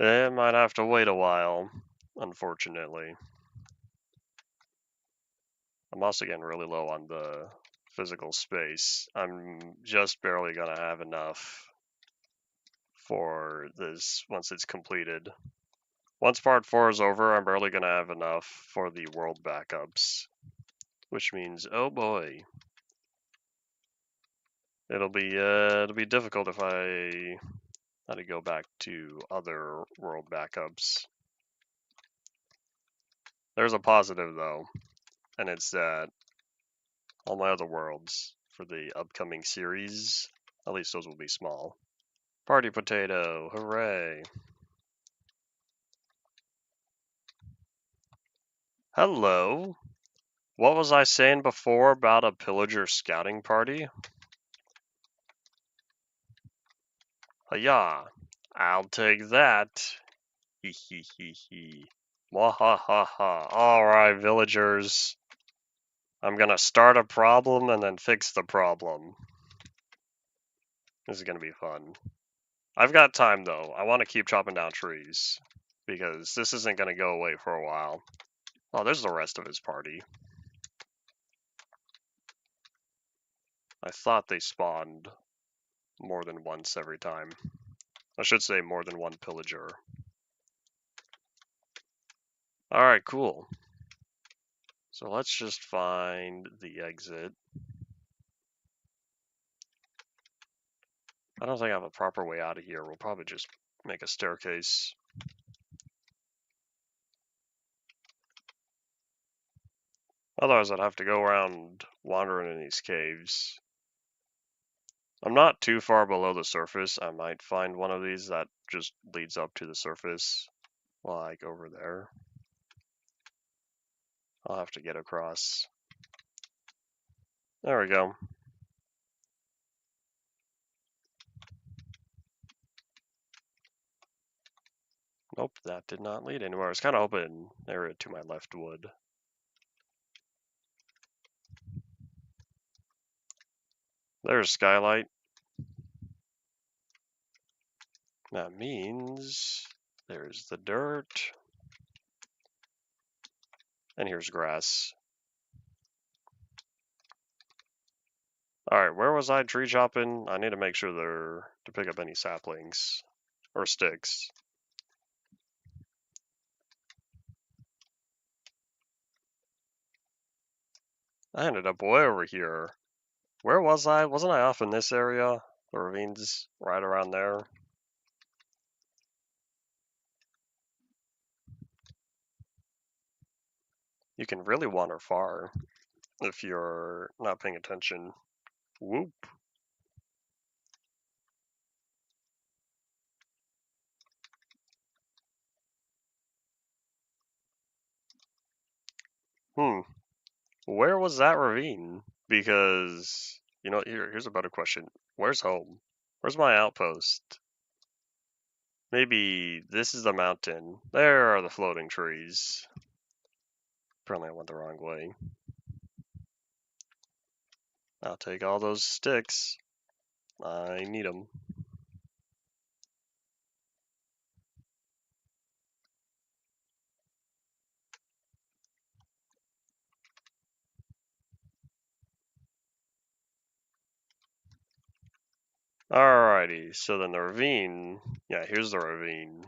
It might have to wait a while, unfortunately. I'm also getting really low on the physical space. I'm just barely gonna have enough for this once it's completed. Once part 4 is over, I'm barely gonna have enough for the world backups, which means, oh boy, it'll be difficult if I had to go back to other world backups. There's a positive though, and it's that all my other worlds for the upcoming series, at least those will be small. Party potato, hooray! Hello. What was I saying before about a pillager scouting party? Yeah, I'll take that. Hee hee hee hee. Wahahaha. Alright, villagers. I'm gonna start a problem and then fix the problem. This is gonna be fun. I've got time though. I want to keep chopping down trees because this isn't gonna go away for a while. Oh, there's the rest of his party. I thought they spawned more than once every time. I should say more than one pillager. Alright, cool. So let's just find the exit. I don't think I have a proper way out of here. We'll probably just make a staircase. Otherwise, I'd have to go around wandering in these caves. I'm not too far below the surface. I might find one of these that just leads up to the surface, like over there. I'll have to get across. There we go. Nope, that did not lead anywhere. I was kind of hoping area to my left would. There's skylight. That means there's the dirt. And here's grass. Alright, where was I tree chopping? I need to make sure to pick up any saplings. Or sticks. I ended up way over here. Where was I? Wasn't I off in this area? The ravines right around there. You can really wander far if you're not paying attention. Whoop. Where was that ravine? Because, here's a better question. Where's home? Where's my outpost? Maybe this is the mountain. There are the floating trees. Apparently I went the wrong way. I'll take all those sticks. I need them. Alrighty, so then the ravine. Yeah, here's the ravine.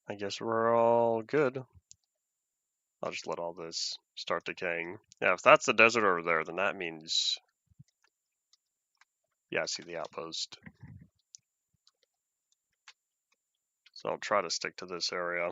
I guess we're all good. I'll just let all this start decaying. Yeah, if that's the desert over there, then that means... Yeah, I see the outpost. So I'll try to stick to this area.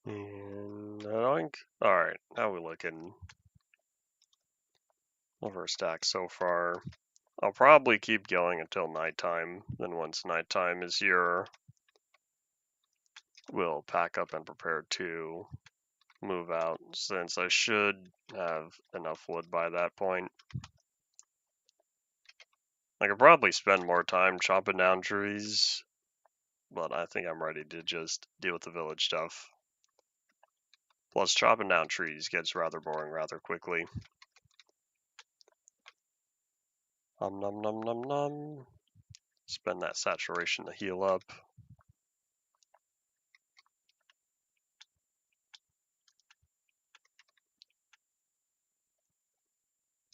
And oink. Alright, how we looking? Over a stack so far. I'll probably keep going until nighttime. Then once nighttime is here, we'll pack up and prepare to move out, since I should have enough wood by that point. I could probably spend more time chopping down trees, but I think I'm ready to just deal with the village stuff. Plus, chopping down trees gets rather boring rather quickly. Nom nom nom nom nom. Spend that saturation to heal up.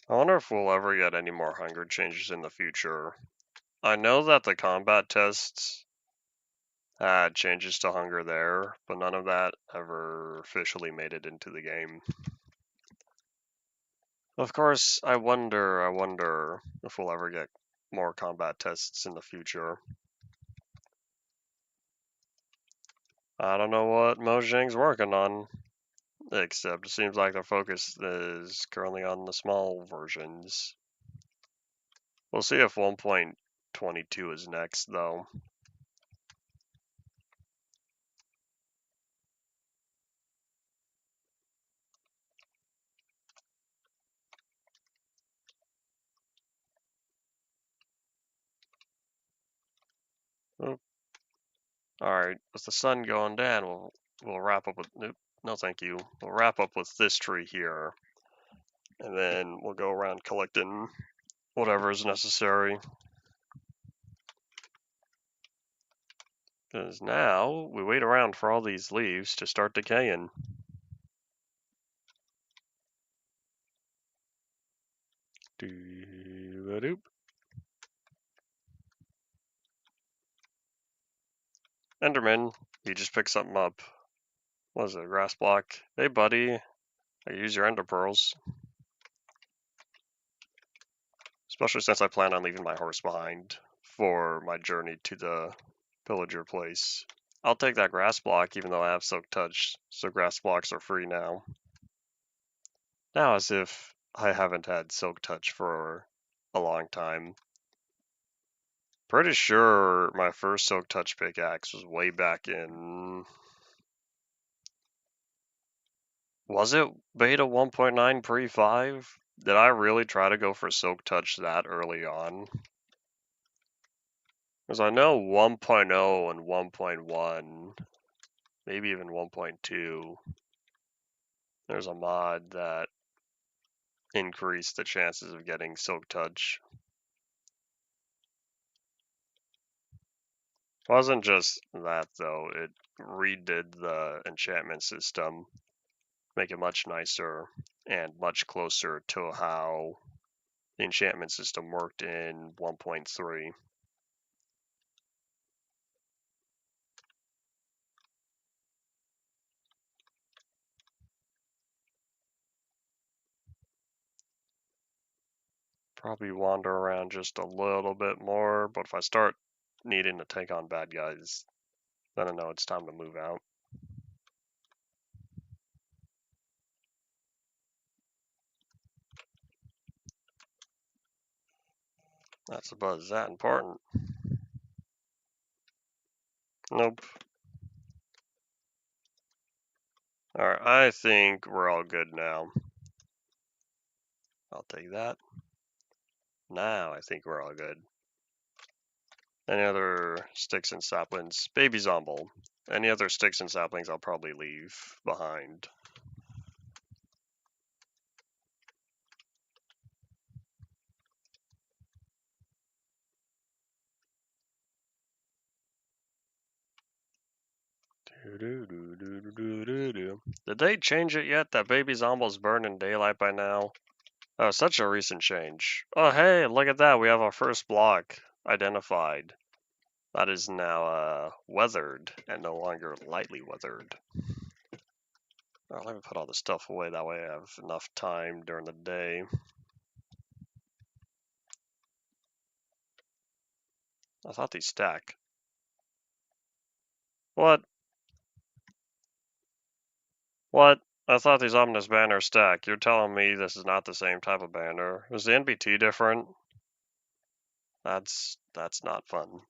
I wonder if we'll ever get any more hunger changes in the future. I know that the combat tests had changes to hunger there, but none of that ever officially made it into the game. Of course, I wonder if we'll ever get more combat tests in the future. I don't know what Mojang's working on, except it seems like their focus is currently on the small versions. We'll see if 1.22 is next, though. Alright, with the sun going down, we'll wrap up with... Nope, no thank you. We'll wrap up with this tree here. And then we'll go around collecting whatever is necessary. Because now, we wait around for all these leaves to start decaying. Doo-ba-doop. Enderman, you just picked something up. What is it, a grass block? Hey buddy, I use your ender pearls. Especially since I plan on leaving my horse behind for my journey to the pillager place. I'll take that grass block even though I have Silk Touch, so grass blocks are free now. Now as if I haven't had Silk Touch for a long time. Pretty sure my first Silk Touch pickaxe was way back in... Was it beta 1.9 pre-5? Did I really try to go for Silk Touch that early on? Because I know 1.0 and 1.1, maybe even 1.2, there's a mod that increased the chances of getting Silk Touch. It wasn't just that though, it redid the enchantment system, make it much nicer and much closer to how the enchantment system worked in 1.3. Probably wander around just a little bit more, but if I start needing to take on bad guys, then I know it's time to move out. Not suppose it's that important. Nope. Alright, I think we're all good now. I'll take that. Now I think we're all good. Any other sticks and saplings? Baby Zomble. Any other sticks and saplings I'll probably leave behind. Did they change it yet that Baby Zomble's burn in daylight by now? Oh, such a recent change. Oh, hey, look at that. We have our first block identified. That is now weathered and no longer lightly weathered. Oh, let me put all this stuff away. That way I have enough time during the day. I thought these stack. What? What? I thought these ominous banners stack. You're telling me this is not the same type of banner? Is the NBT different? That's not fun.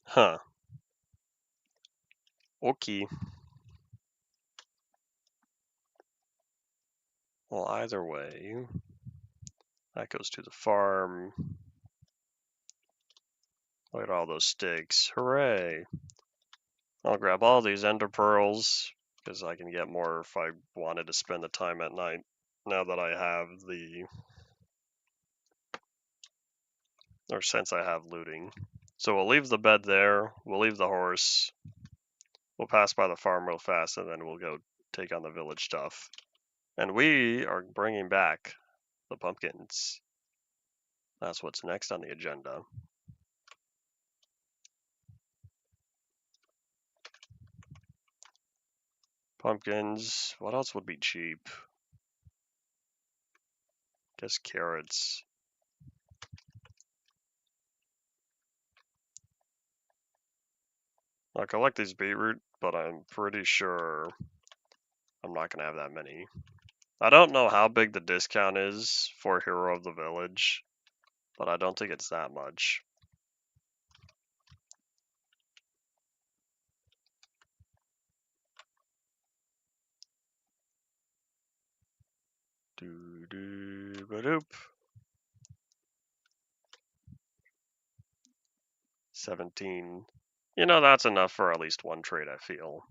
Huh. Okay. Well, either way, that goes to the farm. Look at all those sticks. Hooray. I'll grab all these ender pearls, because I can get more if I wanted to spend the time at night, now that I have the... or since I have looting. So we'll leave the bed there, we'll leave the horse, we'll pass by the farm real fast, and then we'll go take on the village stuff. And we are bringing back the pumpkins. That's what's next on the agenda. Pumpkins. What else would be cheap? Guess carrots. I'll collect these beetroot, but I'm pretty sure I'm not going to have that many. I don't know how big the discount is for Hero of the Village, but I don't think it's that much. Doo-doo-ba-doop. 17. You know, that's enough for at least one trade, I feel.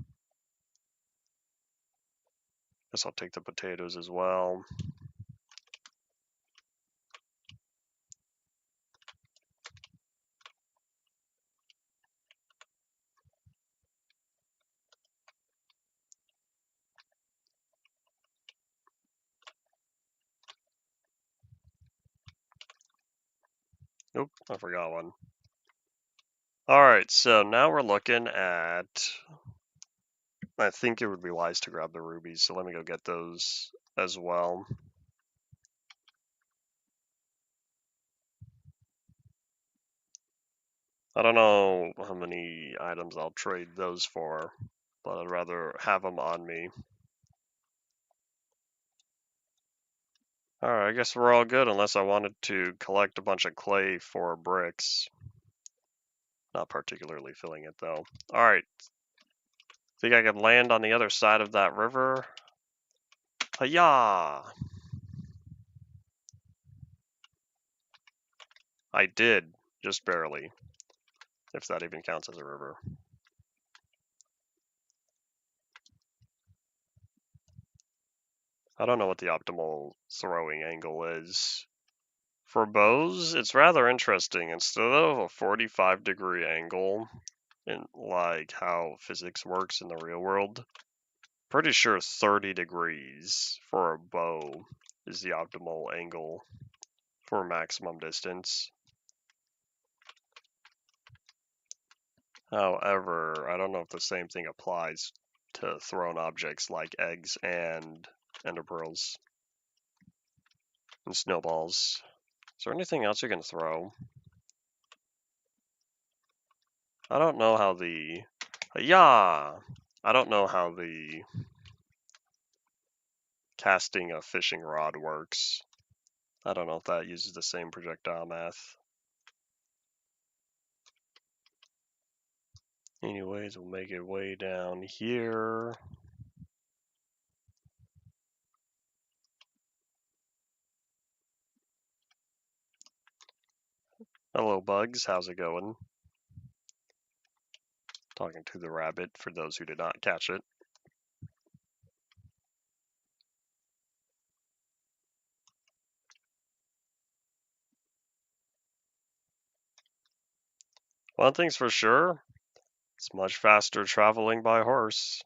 Guess I'll take the potatoes as well. Nope, I forgot one. Alright, so now we're looking at... I think it would be wise to grab the rubies, so let me go get those as well. I don't know how many items I'll trade those for, but I'd rather have them on me. Alright, I guess we're all good unless I wanted to collect a bunch of clay for bricks. Not particularly filling it though. Alright. Think I can land on the other side of that river? Hiya! I did, just barely. If that even counts as a river. I don't know what the optimal throwing angle is. For bows, it's rather interesting. Instead of a 45-degree angle, in like how physics works in the real world, pretty sure 30 degrees for a bow is the optimal angle for maximum distance. However, I don't know if the same thing applies to thrown objects like eggs and ender pearls and snowballs. Is there anything else you can throw? I don't know how the... Yeah! I don't know how the casting a fishing rod works. I don't know if that uses the same projectile math. Anyways, we'll make it way down here. Hello, bugs. How's it going? Talking to the rabbit for those who did not catch it. One thing's for sure, it's much faster traveling by horse.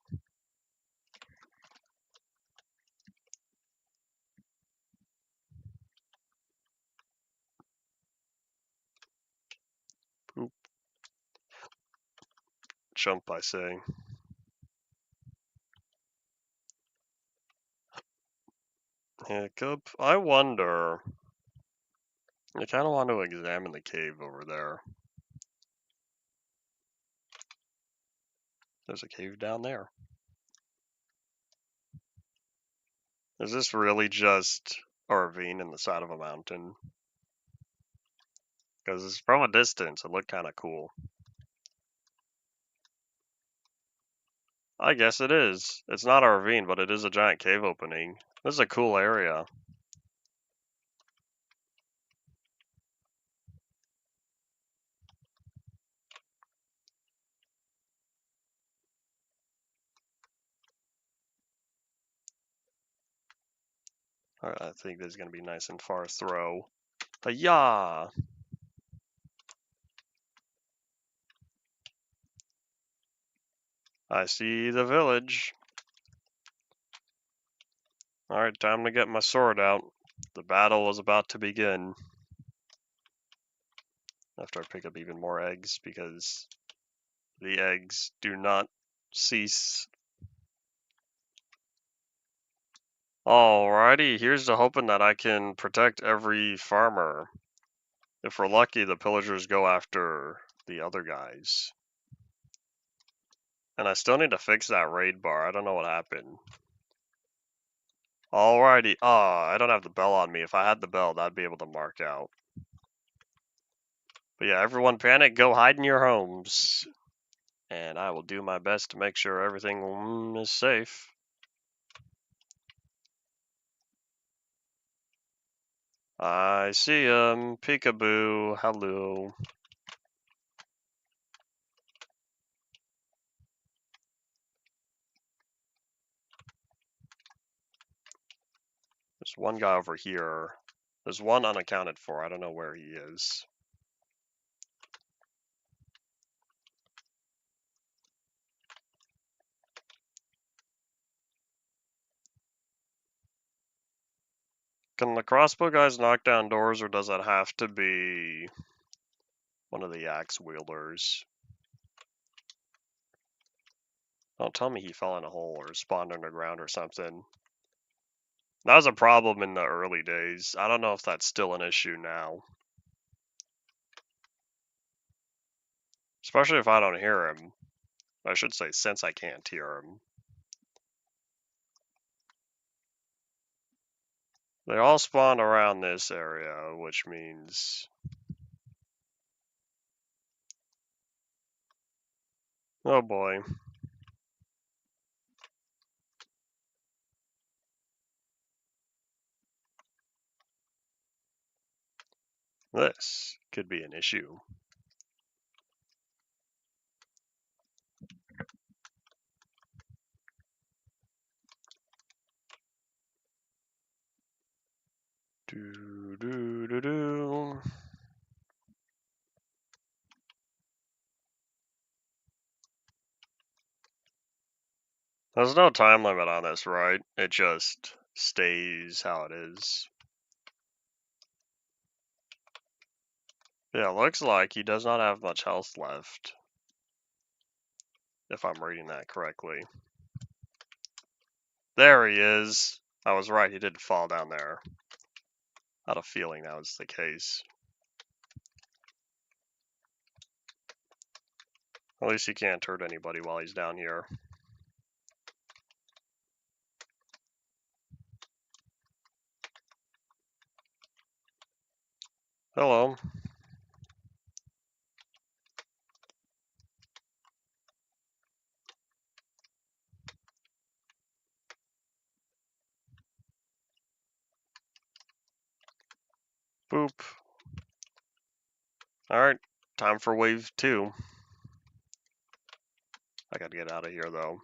Poop. Jump, I say. Hiccup. I wonder. I kind of want to examine the cave over there. There's a cave down there. Is this really just a ravine in the side of a mountain? Because from a distance, it looked kind of cool. I guess it is. It's not a ravine, but it is a giant cave opening. This is a cool area. Alright, I think this is going to be nice and far throw. Yeah. I see the village. Alright, time to get my sword out. The battle is about to begin. After I pick up even more eggs, because the eggs do not cease. Alrighty, here's to hoping that I can protect every farmer. If we're lucky, the pillagers go after the other guys. And I still need to fix that raid bar. I don't know what happened. Alrighty. I don't have the bell on me. If I had the bell, that'd be able to mark out. But yeah, everyone panic, go hide in your homes. And I will do my best to make sure everything is safe. I see him. Peekaboo. Hello. There's one guy over here. There's one unaccounted for. I don't know where he is. Can the crossbow guys knock down doors, or does that have to be one of the axe wielders? Don't tell me he fell in a hole or spawned underground or something. That was a problem in the early days. I don't know if that's still an issue now. Especially if I don't hear him. I should say, since I can't hear him. They all spawned around this area, which means... Oh boy. This could be an issue. Do do do do. There's no time limit on this, right? It just stays how it is. Yeah, looks like he does not have much health left. If I'm reading that correctly. There he is. I was right, he did fall down there. I had a feeling that was the case. At least he can't hurt anybody while he's down here. Hello. Boop. Alright, time for wave 2. I gotta get out of here though.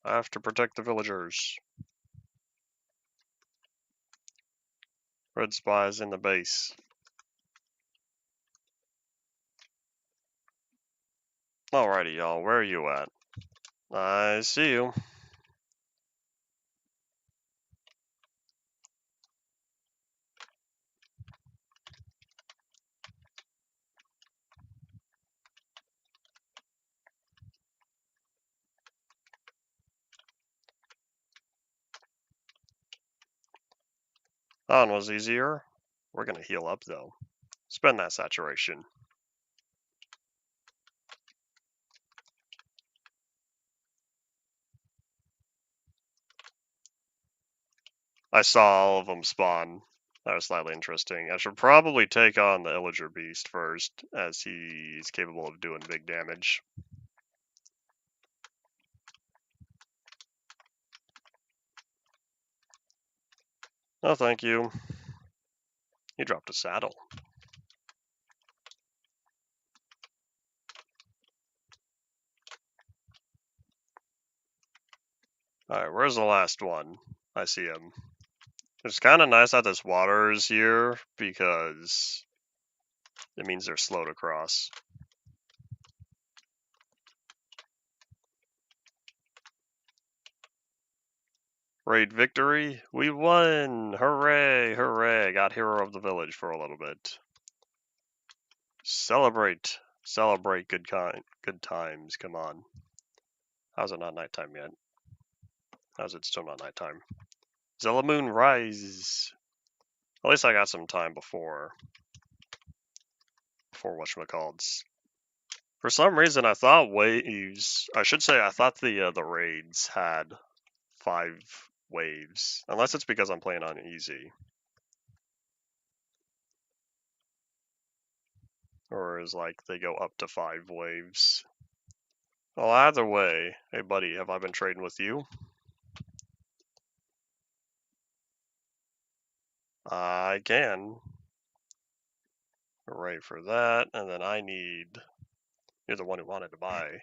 I have to protect the villagers. Red spies in the base. Alrighty, y'all, where are you at? I see you. That one was easier. We're gonna heal up though. Spend that saturation. I saw all of them spawn. That was slightly interesting. I should probably take on the Illager Beast first, as he's capable of doing big damage. Oh, thank you. He dropped a saddle. Alright, where's the last one? I see him. It's kind of nice that this water is here, because it means they're slow to cross. Raid victory! We won! Hooray! Hooray! Got hero of the village for a little bit. Celebrate! Celebrate good times, come on. How's it not nighttime yet? How's it still not nighttime? Zella Moon Rise! At least I got some time before whatchamacallits. For some reason I thought waves, I thought the raids had 5 waves. Unless it's because I'm playing on easy. Or is like they go up to 5 waves. Well, either way, hey buddy, have I been trading with you? I can. Right for that, and then I need... You're the one who wanted to buy.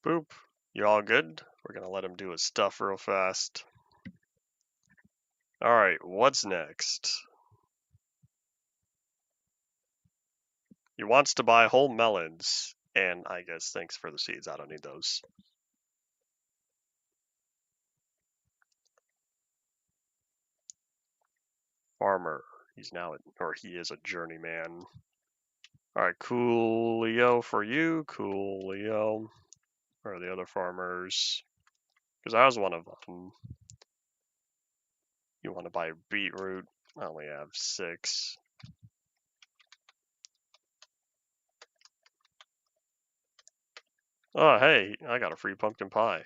Boop. You all good? We're gonna let him do his stuff real fast. Alright, what's next? He wants to buy whole melons, and I guess thanks for the seeds, I don't need those. Farmer, he is a journeyman. Alright, Coolio for you, Coolio. Where are the other farmers? Because I was one of them. You want to buy beetroot? I only have 6. Oh, hey, I got a free pumpkin pie.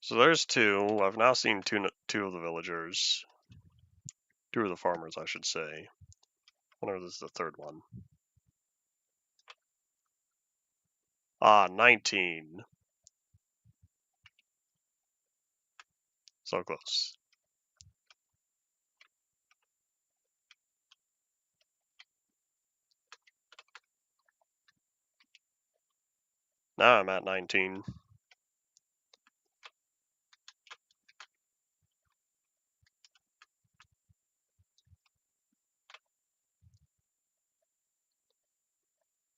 So there's two. I've now seen two of the villagers. Two of the farmers, I should say. I wonder if this is the third one. Ah, 19. So close. Now I'm at 19.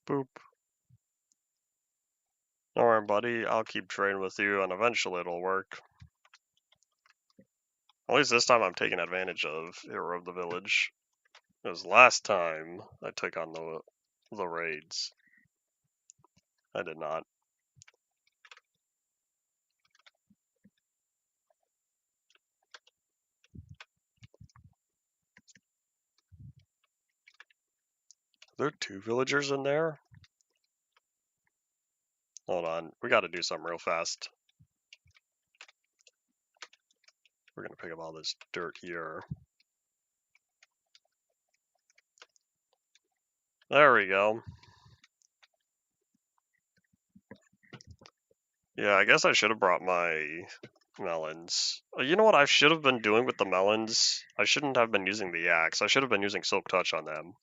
Boop. Don't worry, buddy. I'll keep trading with you, and eventually it'll work. At least this time I'm taking advantage of Hero of the Village. Because last time I took on the raids, I did not. Are there two villagers in there? Hold on, we gotta do something real fast. We're gonna pick up all this dirt here. There we go. Yeah, I guess I should have brought my melons. You know what I should have been doing with the melons? I shouldn't have been using the axe. I should have been using Silk Touch on them.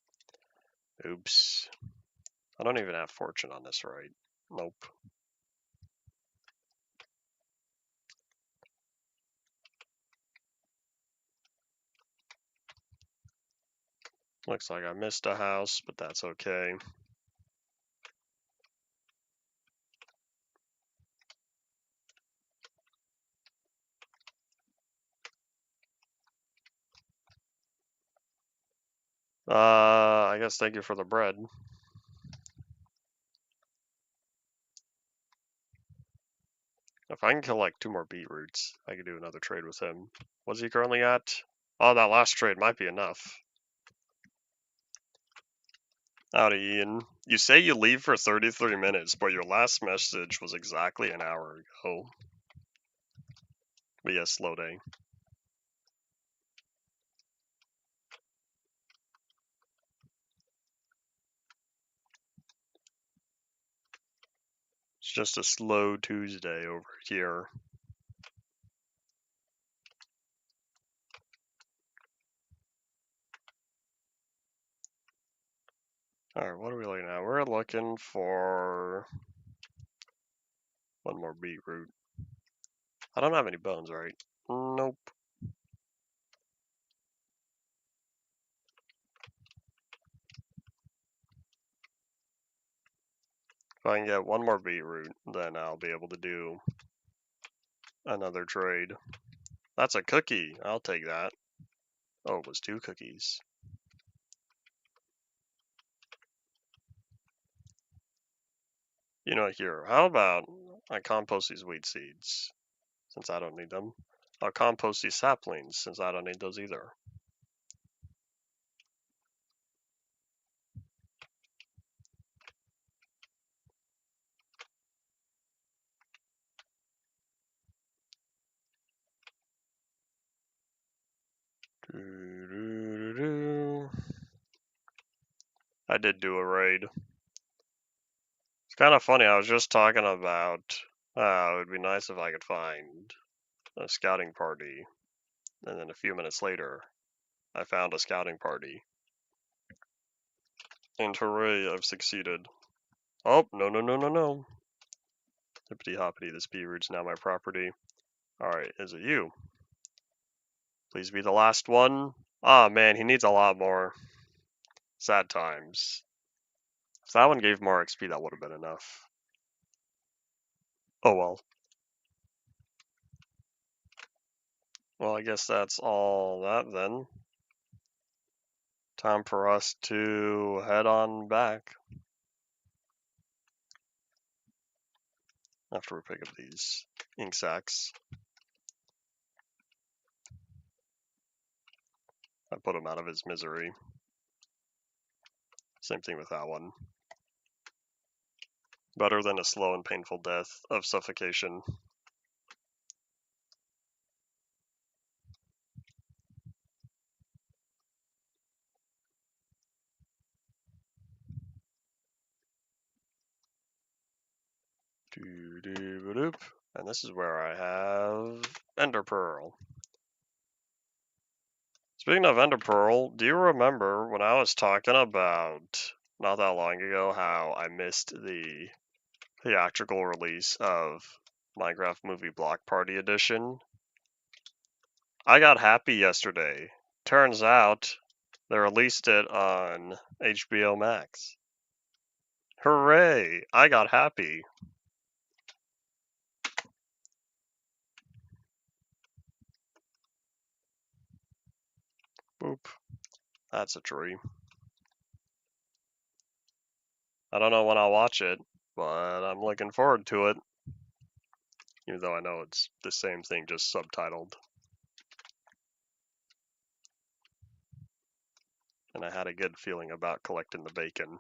Oops. I don't even have Fortune on this, right? Nope. Looks like I missed a house, but that's okay. I guess thank you for the bread. If I can kill like 2 more beetroots, I could do another trade with him. What's he currently at? Oh, that last trade might be enough. Howdy, Ian. You say you leave for 33 minutes, but your last message was exactly an hour ago. But yes, slow day. It's just a slow Tuesday over here. Alright, what are we looking at? We're looking for 1 more beetroot. I don't have any bones, right? Nope. If I can get 1 more beetroot, then I'll be able to do another trade. That's a cookie. I'll take that. Oh, it was 2 cookies. You know, here, how about I compost these wheat seeds, since I don't need them. I'll compost these saplings, since I don't need those either. I did do a raid. It's kind of funny, I was just talking about it would be nice if I could find a scouting party, and then a few minutes later, I found a scouting party. And hooray, I've succeeded. Oh, no, no, no, no, no. Hippity hoppity, this beetroot's now my property. Alright, is it you? Please be the last one. Ah, man, he needs a lot more. Sad times. If that one gave more XP, that would have been enough. Oh well. Well, I guess that's all that then. Time for us to head on back. After we pick up these ink sacks. I put him out of his misery. Same thing with that one. Better than a slow and painful death of suffocation. And this is where I have Ender Pearl. Speaking of Ender Pearl, do you remember when I was talking about, not that long ago, how I missed the theatrical release of Minecraft Movie Block Party Edition? I got happy yesterday. Turns out they released it on HBO Max. Hooray! I got happy. Boop. That's a tree. I don't know when I'll watch it, but I'm looking forward to it. Even though I know it's the same thing, just subtitled. And I had a good feeling about collecting the bacon.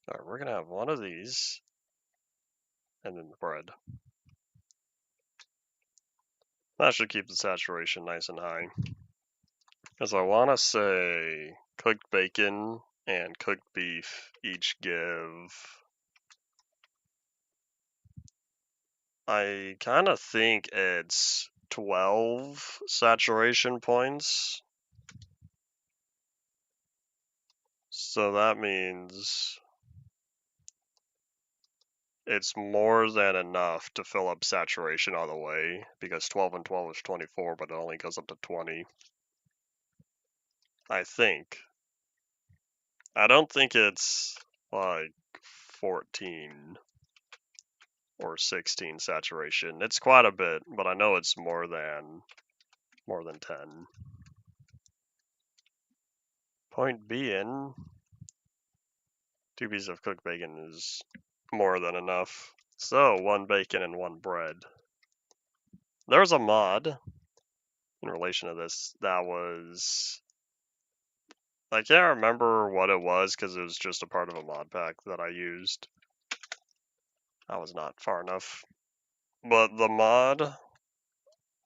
Alright, we're gonna have one of these, and then the bread. That should keep the saturation nice and high. Because I want to say cooked bacon and cooked beef each give... I kind of think it's 12 saturation points. So that means it's more than enough to fill up saturation all the way, because 12 and 12 is 24, but it only goes up to 20. I think. I don't think it's like 14 or 16 saturation. It's quite a bit, but I know it's more than 10. Point being, 2 pieces of cooked bacon is more than enough. So 1 bacon and 1 bread. There's a mod in relation to this that was, I can't remember what it was because it was just a part of a mod pack that I used. I was not far enough. But the mod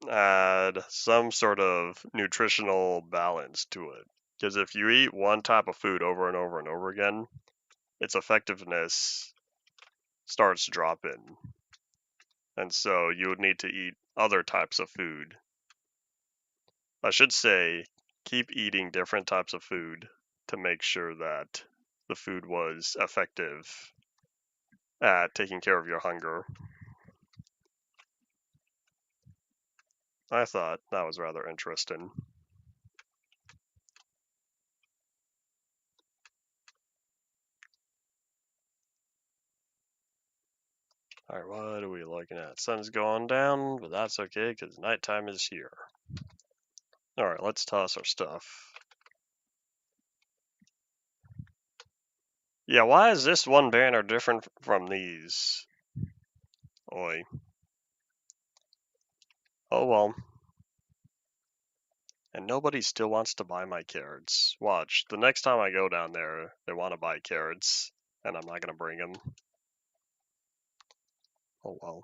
had some sort of nutritional balance to it. Because if you eat one type of food over and over and over again, its effectiveness starts dropping. And so you would need to eat other types of food. I should say, keep eating different types of food to make sure that the food was effective at taking care of your hunger. I thought that was rather interesting. Alright, what are we looking at? Sun's going down, but that's okay because nighttime is here. Alright, let's toss our stuff. Yeah, why is this one banner different from these? Oi. Oh well. And nobody still wants to buy my carrots. Watch, the next time I go down there, they want to buy carrots, and I'm not going to bring them. Oh well.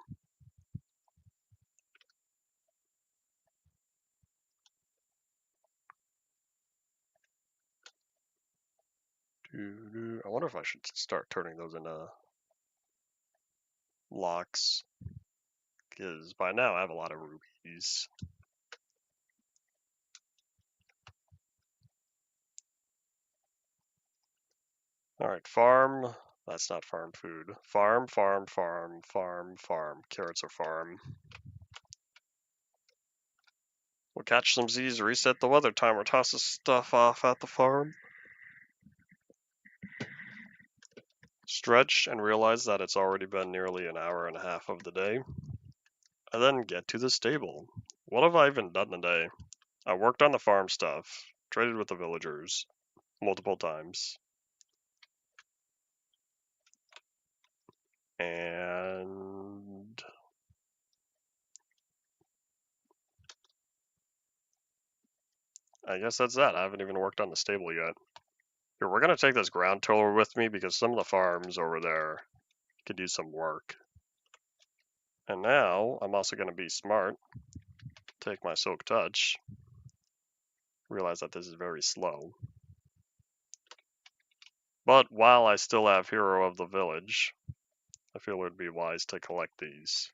I wonder if I should start turning those into locks, because by now I have a lot of rubies. Alright, farm. That's not farm food. Farm, farm, farm, farm, farm. Carrots are farm. We'll catch some Z's, reset the weather timer, toss the stuff off at the farm. Stretch and realize that it's already been nearly an hour and a half of the day. And then get to the stable. What have I even done today? I worked on the farm stuff, traded with the villagers multiple times. And I guess that's that. I haven't even worked on the stable yet. Here, we're going to take this ground tiller with me because some of the farms over there could use some work. And now I'm also going to be smart. Take my Silk Touch. Realize that this is very slow. But while I still have Hero of the Village, I feel it would be wise to collect these.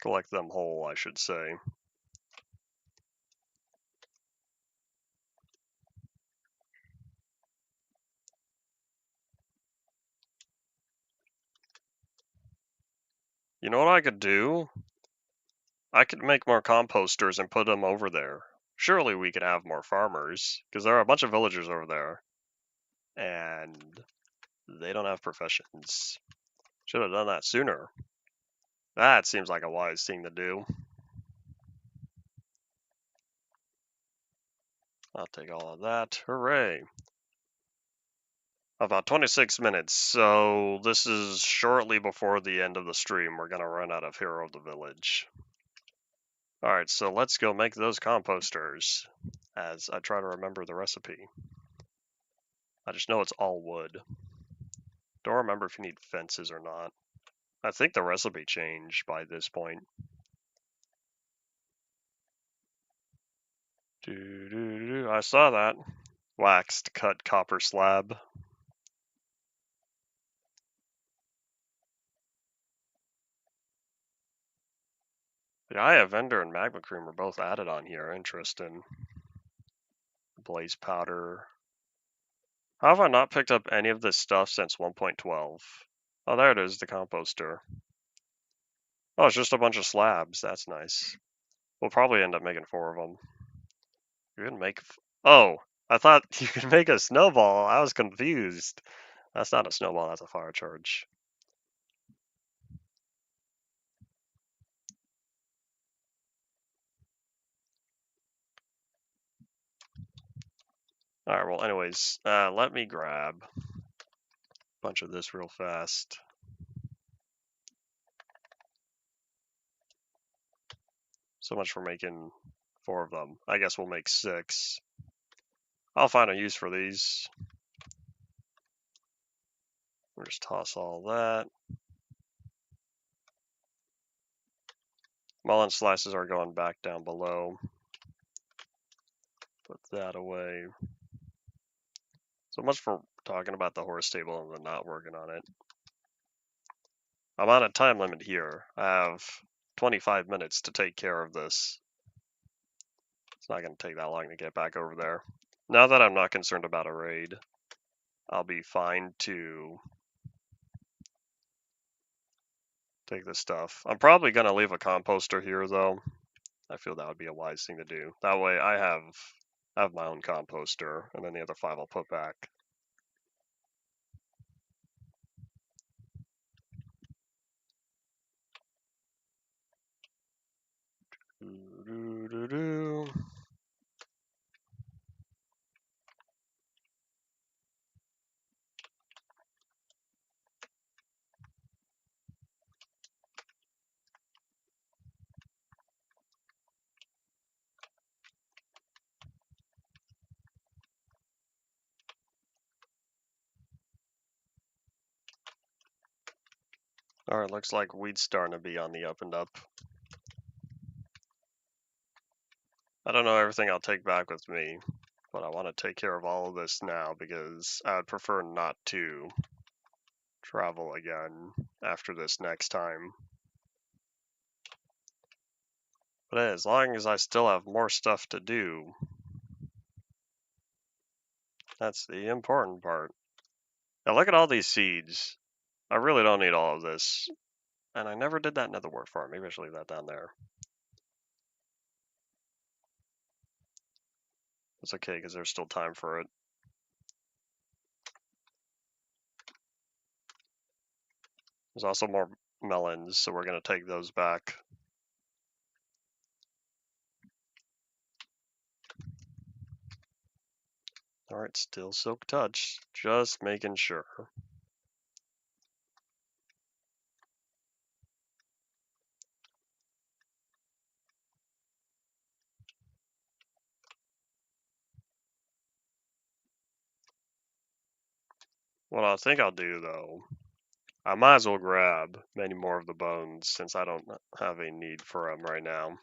Collect them whole, I should say. You know what I could do? I could make more composters and put them over there. Surely we could have more farmers, because there are a bunch of villagers over there. And they don't have professions. Should have done that sooner. That seems like a wise thing to do. I'll take all of that. Hooray. About 26 minutes, so this is shortly before the end of the stream. We're going to run out of Hero of the Village. Alright, so let's go make those composters as I try to remember the recipe. I just know it's all wood. Don't remember if you need fences or not. I think the recipe changed by this point. I saw that. Waxed cut copper slab. The Eye of Ender and Magma Cream are both added on here. Interesting. Blaze powder. How have I not picked up any of this stuff since 1.12? Oh, there it is, the composter. Oh, it's just a bunch of slabs. That's nice. We'll probably end up making 4 of them. You can make... Oh, I thought you could make a snowball. I was confused. That's not a snowball, that's a fire charge. Alright, well, anyways, let me grab a bunch of this real fast. So much for making 4 of them. I guess we'll make 6. I'll find a use for these. We'll just toss all that. Mullen slices are going back down below. Put that away. So much for talking about the horse stable and then not working on it. I'm on a time limit here. I have 25 minutes to take care of this. It's not going to take that long to get back over there. Now that I'm not concerned about a raid, I'll be fine to take this stuff. I'm probably going to leave a composter here, though. I feel that would be a wise thing to do. That way I have my own composter, and then the other 5 I'll put back. Alright, looks like wheat's starting to be on the up and up. I don't know everything I'll take back with me, but I want to take care of all of this now because I would prefer not to travel again after this next time. But hey, as long as I still have more stuff to do, that's the important part. Now look at all these seeds. I really don't need all of this. And I never did that nether wart farm. Maybe I should leave that down there. It's okay, because there's still time for it. There's also more melons, so we're going to take those back. Alright, still Silk Touch. Just making sure. What I think I'll do, though, I might as well grab many more of the bones since I don't have a need for them right now.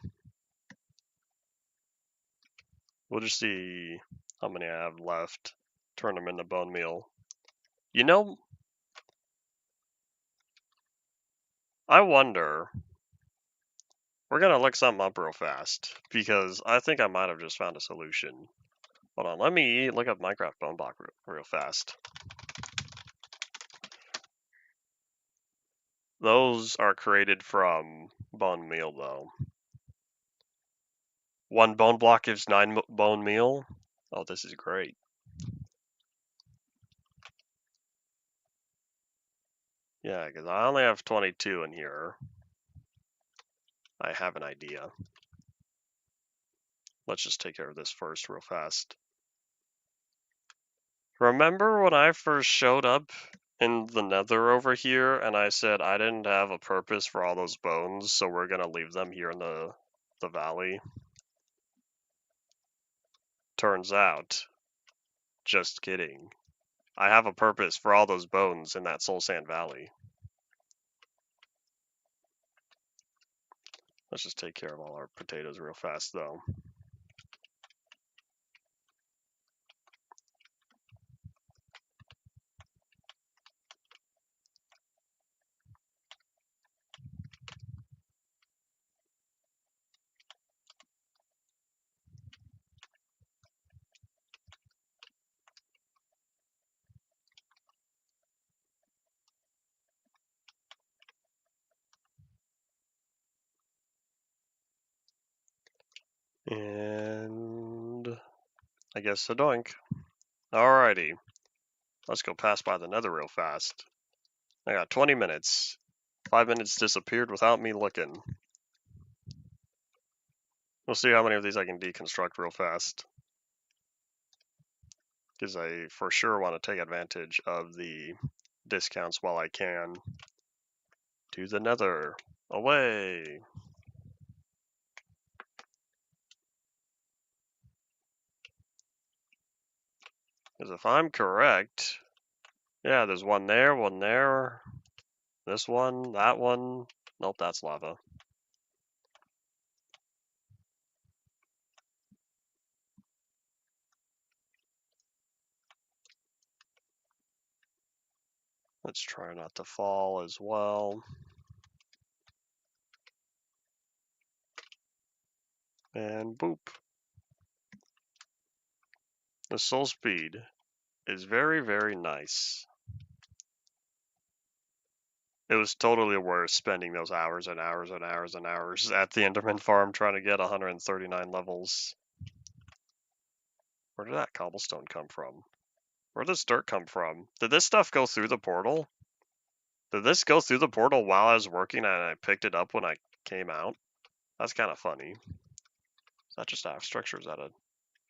We'll just see how many I have left. Turn them into bone meal. You know, I wonder. We're gonna look something up real fast because I think I might have just found a solution. Hold on, let me look up Minecraft bone block real fast. Those are created from bone meal, though. One bone block gives 9 bone meal. Oh, this is great. Yeah, because I only have 22 in here. I have an idea. Let's just take care of this first real fast. Remember when I first showed up in the nether over here and I said I didn't have a purpose for all those bones, so we're gonna leave them here in the valley? Turns out, just kidding. I have a purpose for all those bones in that Soul Sand Valley. Let's just take care of all our potatoes real fast, though. And I guess a doink. Alrighty, let's go pass by the nether real fast. I got 20 minutes. 5 minutes disappeared without me looking. We'll see how many of these I can deconstruct real fast. Because I for sure want to take advantage of the discounts while I can. To the nether. Away! Because if I'm correct, yeah, there's one there, this one, that one. Nope, that's lava. Let's try not to fall as well. And boop. The soul speed is very, very nice. It was totally worth spending those hours and hours and hours and hours at the Enderman farm trying to get 139 levels. Where did that cobblestone come from? Where did this dirt come from? Did this stuff go through the portal? Did this go through the portal while I was working and I picked it up when I came out? That's kind of funny. Is that just axe structure? Is that a...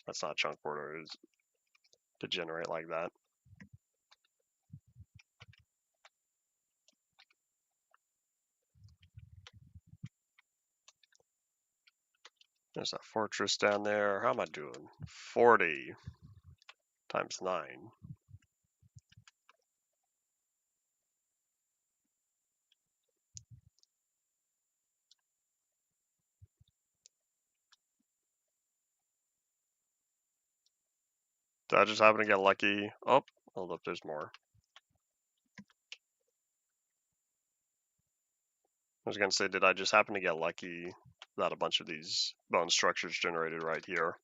That's not chunk border. Is to generate like that. There's that fortress down there. How am I doing? 40 times 9. Did I just happen to get lucky? Oh, hold up, there's more. I was gonna say, did I just happen to get lucky that a bunch of these bone structures generated right here?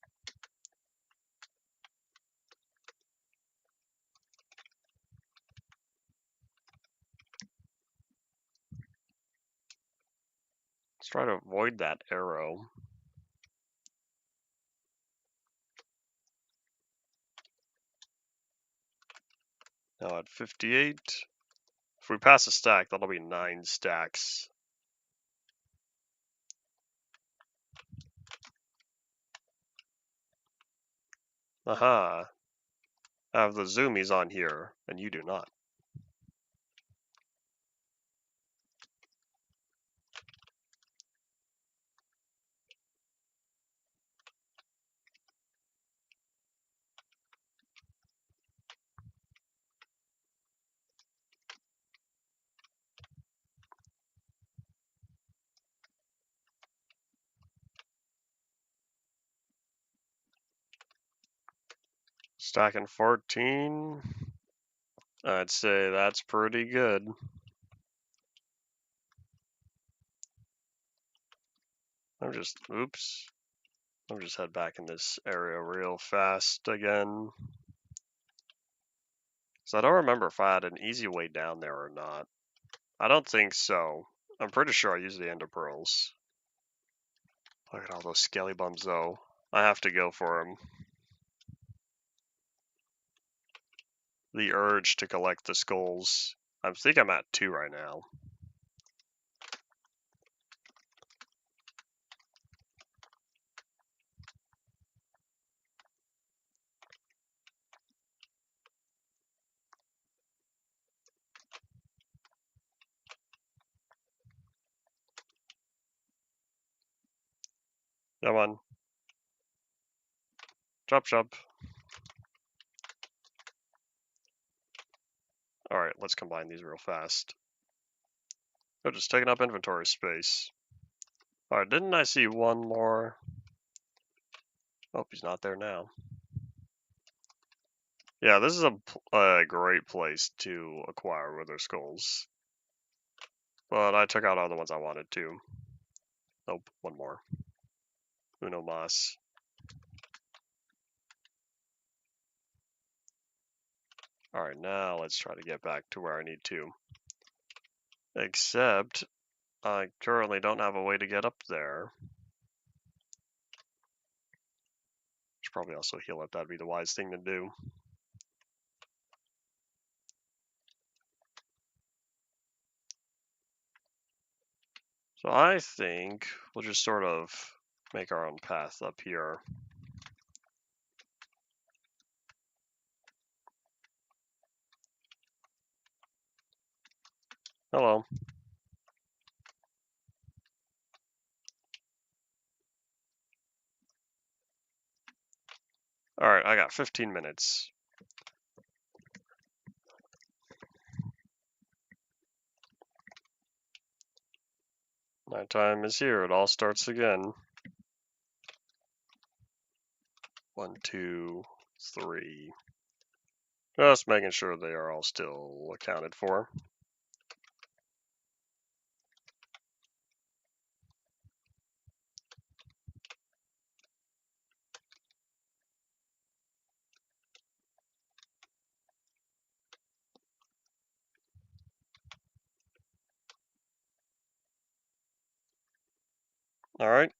Let's try to avoid that arrow. Now at 58. If we pass a stack, that'll be 9 stacks. Aha. have the zoomies on here, and you do not. Stacking 14. I'd say that's pretty good. Oops. I'll just head back in this area real fast again. So I don't remember if I had an easy way down there or not. I don't think so. I'm pretty sure I used the ender pearls. Look at all those skelly bums though. I have to go for them. The urge to collect the skulls. I think I'm at 2 right now. Come on. Chop chop. Alright, let's combine these real fast. They're just taking up inventory space. Alright, didn't I see one more? Oh, he's not there now. Yeah, this is a great place to acquire wither skulls. But I took out all the ones I wanted to. Nope, one more. Uno mas. Alright, now let's try to get back to where I need to. Except, I currently don't have a way to get up there. Should probably also heal up, that'd be the wise thing to do. So I think we'll just sort of make our own path up here. Hello. Alright, I got 15 minutes. Nighttime is here, it all starts again. 1, 2, 3. Just making sure they are all still accounted for. Alright.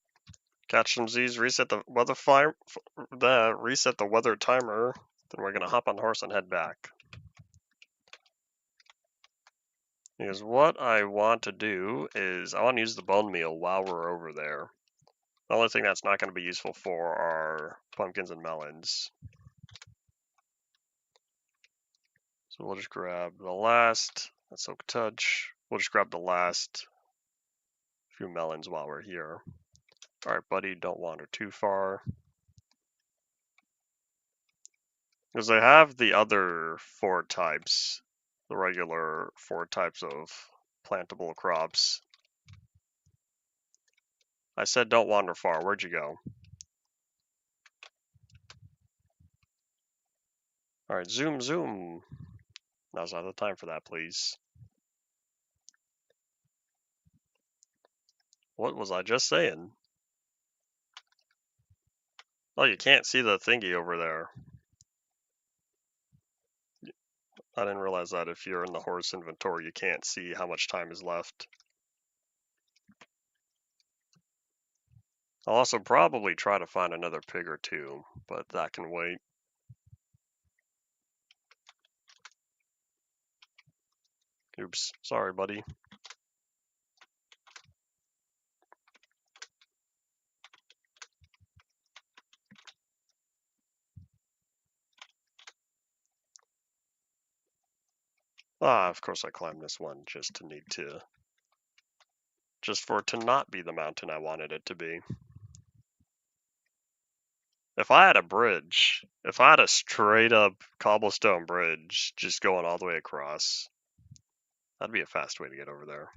Catch some Z's, reset the weather timer. Then we're gonna hop on the horse and head back. Because what I want to do is I want to use the bone meal while we're over there. The only thing that's not going to be useful for are pumpkins and melons. So we'll just grab the last, that's Oak Touch. We'll just grab the last few melons while we're here. Alright, buddy, don't wander too far. Because I have the other 4 types, the regular 4 types of plantable crops. I said don't wander far, where'd you go? Alright, zoom, zoom. Now's not the time for that, please. What was I just saying? Oh, you can't see the thingy over there. I didn't realize that if you're in the horse inventory, you can't see how much time is left. I'll also probably try to find another pig or 2, but that can wait. Oops, sorry, buddy. Ah, of course I climbed this one just for it to not be the mountain I wanted it to be. If I had a bridge, if I had a straight up cobblestone bridge just going all the way across, that'd be a fast way to get over there.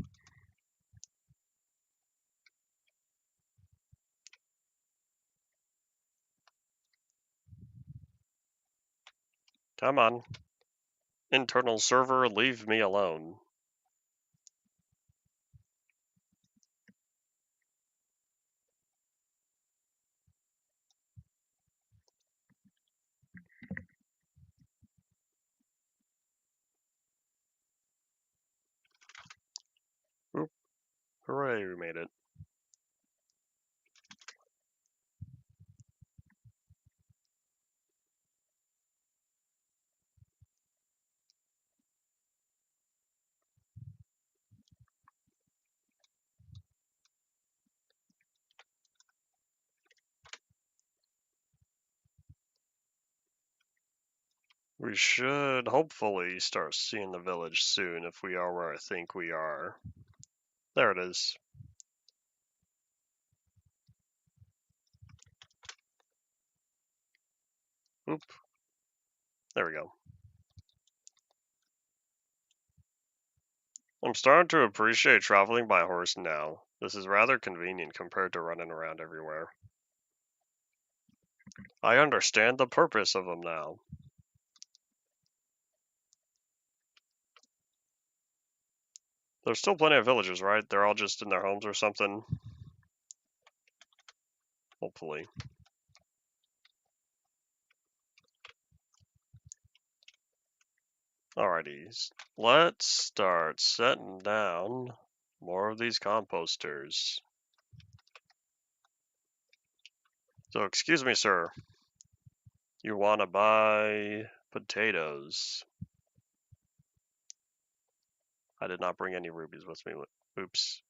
Come on. Internal server, leave me alone. Oop. Hooray, we made it. We should hopefully start seeing the village soon if we are where I think we are. There it is. Oop. There we go. I'm starting to appreciate traveling by horse now. This is rather convenient compared to running around everywhere. I understand the purpose of them now. There's still plenty of villagers, right? They're all just in their homes or something. Hopefully. Alrighty, let's start setting down more of these composters. So, excuse me, sir. You want to buy potatoes? I did not bring any rubies with me. Oops.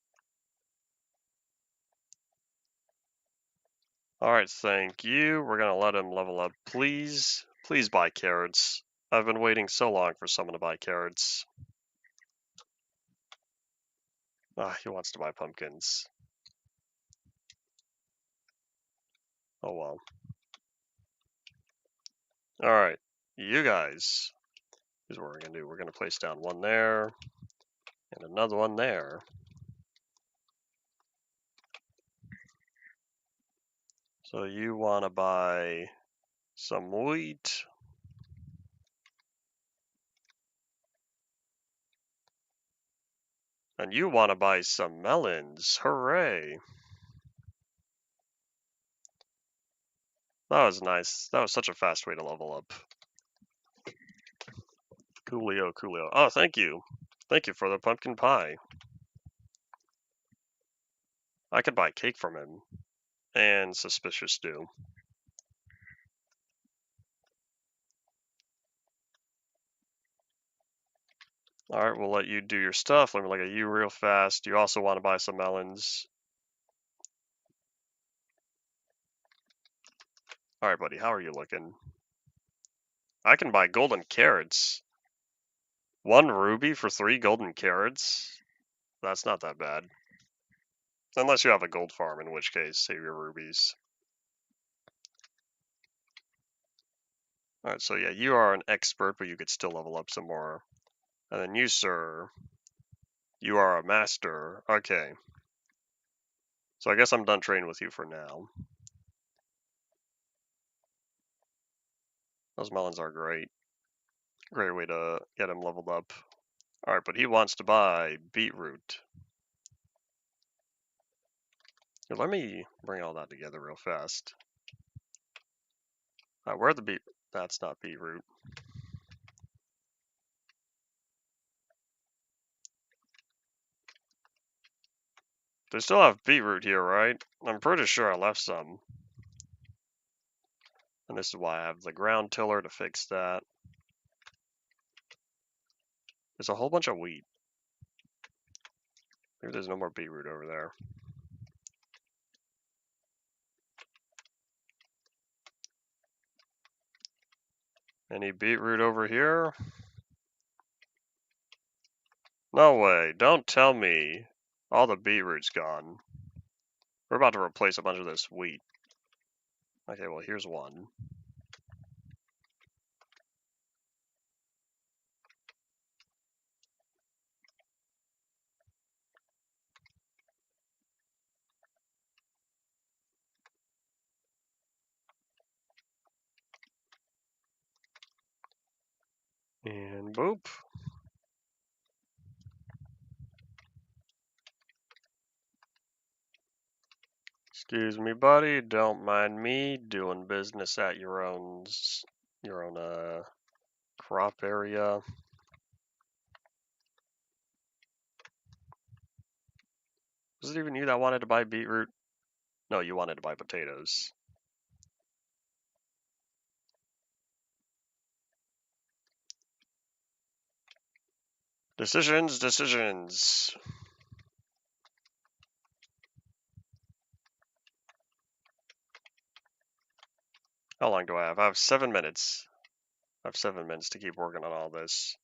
Alright, thank you. We're gonna let him level up. Please, please buy carrots. I've been waiting so long for someone to buy carrots. Ah, he wants to buy pumpkins. Oh well. Alright, you guys. Here's what we're gonna do. We're gonna place down one there, and another one there. So you wanna buy some wheat. And you wanna buy some melons. Hooray! That was nice. That was such a fast way to level up. Coolio, coolio. Oh, thank you. Thank you for the pumpkin pie. I could buy cake from him. And suspicious stew. Alright, we'll let you do your stuff. Let me look at you real fast. You also want to buy some melons. Alright, buddy, how are you looking? I can buy golden carrots. 1 ruby for 3 golden carrots? That's not that bad. Unless you have a gold farm, in which case, save your rubies. Alright, so yeah, you are an expert, but you could still level up some more. And then you, sir, you are a master. Okay. So I guess I'm done training with you for now. Those melons are great. Great way to get him leveled up. Alright, but he wants to buy beetroot. Here, let me bring all that together real fast. Where the beet? That's not beetroot. They still have beetroot here, right? I'm pretty sure I left some. And this is why I have the ground tiller to fix that. There's a whole bunch of wheat. Maybe there's no more beetroot over there. Any beetroot over here? No way, don't tell me all the beetroot's gone. We're about to replace a bunch of this wheat. Okay, well, here's one. And boop. Excuse me, buddy. Don't mind me doing business at your own crop area. Was it even you that wanted to buy beetroot? No, you wanted to buy potatoes. Decisions, decisions. How long do I have? I have 7 minutes. I have 7 minutes to keep working on all this.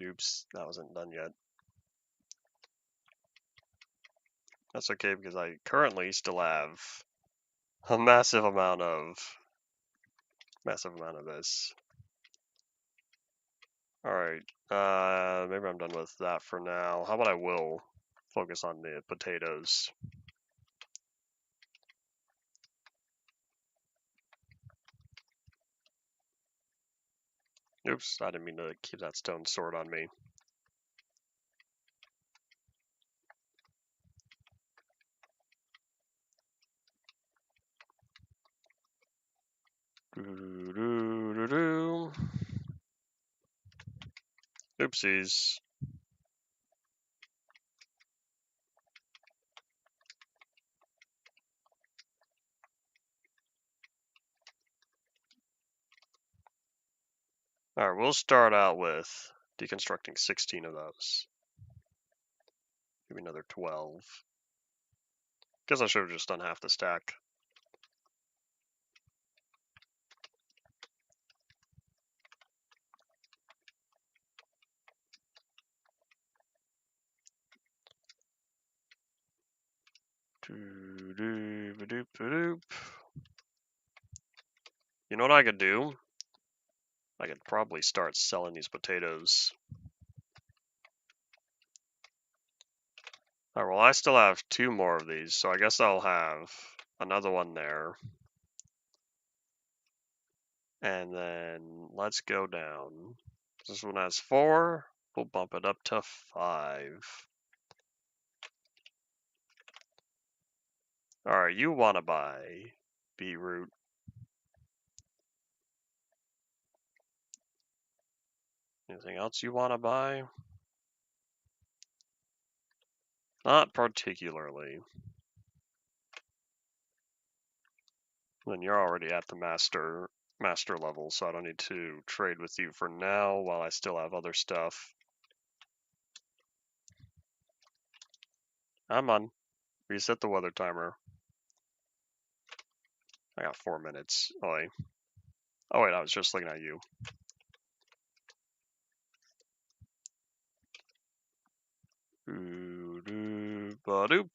Oops, that wasn't done yet. That's okay because I currently still have a massive amount of this. Alright, maybe I'm done with that for now. How about I will focus on the potatoes? Oops, I didn't mean to keep that stone sword on me. Doo-doo-doo-doo-doo. Oopsies. Alright, we'll start out with deconstructing 16 of those. Give me another 12. Guess I should have just done half the stack. Doo-doo-ba-doop-ba-doop. You know what I could do? I could probably start selling these potatoes. Alright, well I still have 2 more of these, so I guess I'll have another one there. And then let's go down. This one has 4. We'll bump it up to 5. Alright, you want to buy beetroot. Anything else you want to buy? Not particularly. Then you're already at the master level, so I don't need to trade with you for now while I still have other stuff. I'm on. Reset the weather timer. I got 4 minutes. Oh wait, I was just looking at you. Ba-doop.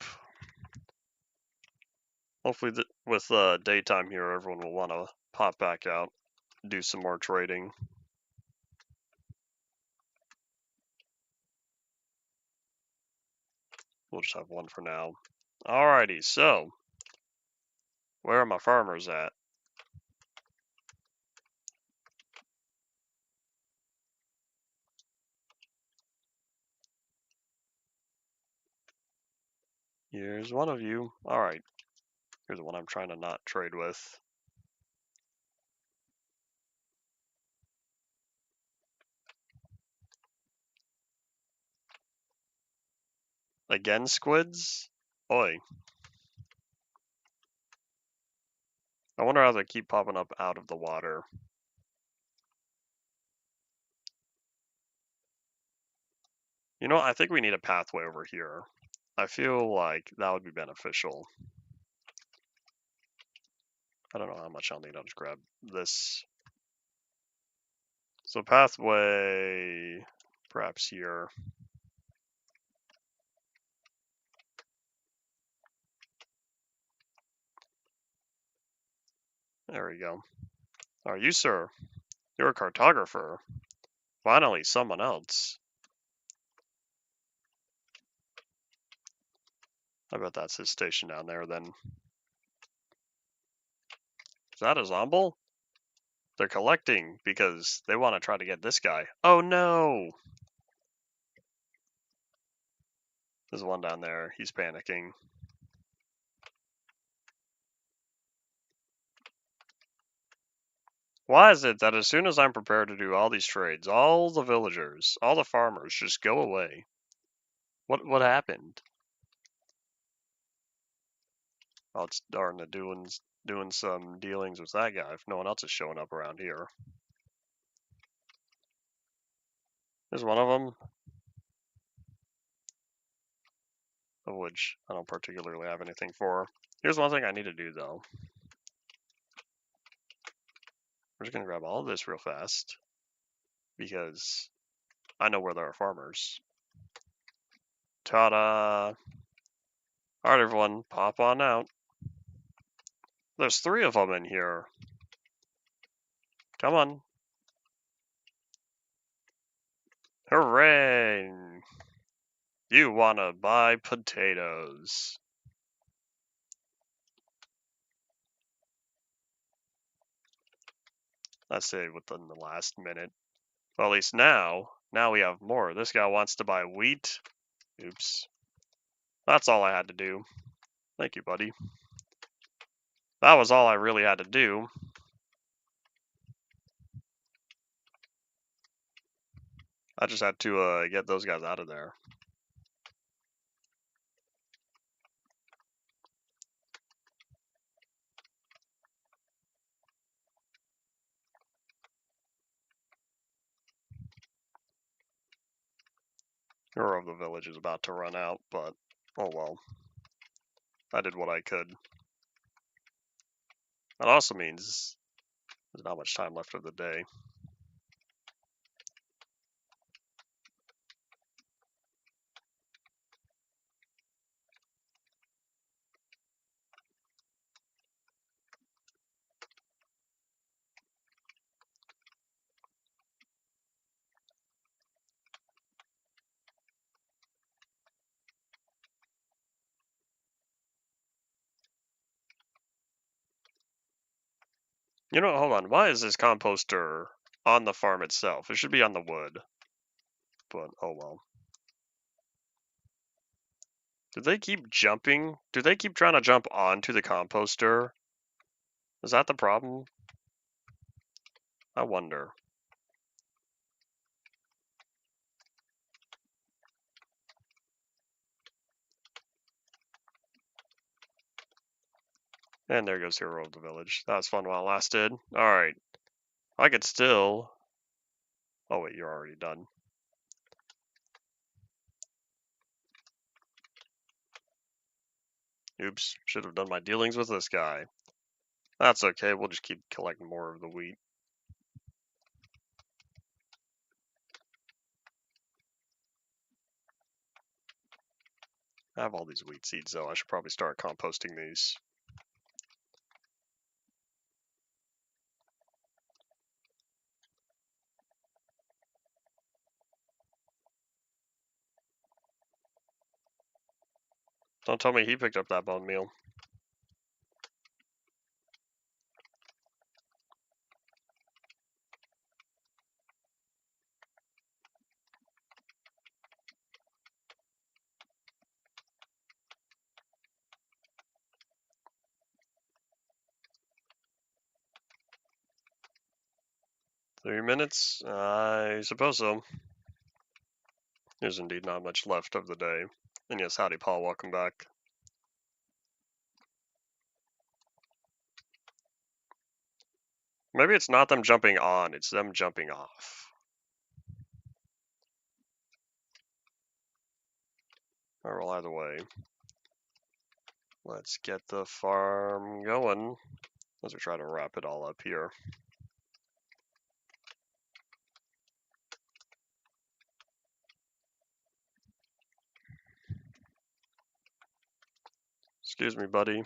Hopefully with daytime here, everyone will want to pop back out, do some more trading. We'll just have one for now. Alrighty, so where are my farmers at? Here's one of you. Alright. Here's the one I'm trying to not trade with. Again, squids? Oi. I wonder how they keep popping up out of the water. You know, I think we need a pathway over here. I feel like that would be beneficial. I don't know how much I'll need. I'll just grab this. So pathway, perhaps here. There we go. Are you, sir? You're a cartographer. Finally, someone else. I bet that's his station down there, then. Is that a zomble? They're collecting because they want to try to get this guy. Oh no! There's one down there. He's panicking. Why is it that as soon as I'm prepared to do all these trades, all the villagers, all the farmers just go away? What happened? Oh, it's darn the doing some dealings with that guy if no one else is showing up around here. There's one of them, of which I don't particularly have anything for. Here's one thing I need to do though. We're just gonna grab all of this real fast because I know where there are farmers. Ta-da! Alright everyone, pop on out. There's 3 of them in here. Come on. Hooray! You wanna buy potatoes. Let's say within the last minute. Well, at least now we have more. This guy wants to buy wheat. Oops. That's all I had to do. Thank you, buddy. That was all I really had to do. I just had to get those guys out of there. Hero of the village is about to run out, but oh well. I did what I could. That also means there's not much time left of the day. You know, hold on. Why is this composter on the farm itself? It should be on the wood. But oh well. Do they keep jumping? Do they keep trying to jump onto the composter? Is that the problem? I wonder. And there goes Hero of the Village. That was fun while it lasted. Alright. I could still... Oh wait, you're already done. Oops. Should have done my dealings with this guy. That's okay, we'll just keep collecting more of the wheat. I have all these wheat seeds though. I should probably start composting these. Don't tell me he picked up that bone meal. Three minutes? I suppose so. There's indeed not much left of the day. And yes, howdy Paul, welcome back. Maybe it's not them jumping on, it's them jumping off. Or well, either way. Let's get the farm going. as we try to wrap it all up here. Excuse me, buddy.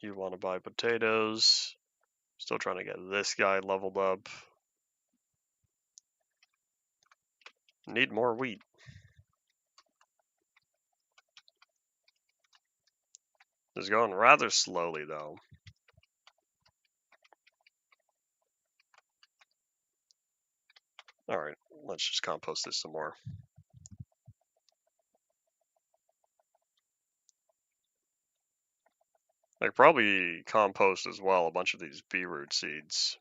You wanna buy potatoes. Still trying to get this guy leveled up. Need more wheat. It's going rather slowly though. Alright, let's just compost this some more. I could probably compost as well a bunch of these beetroot seeds.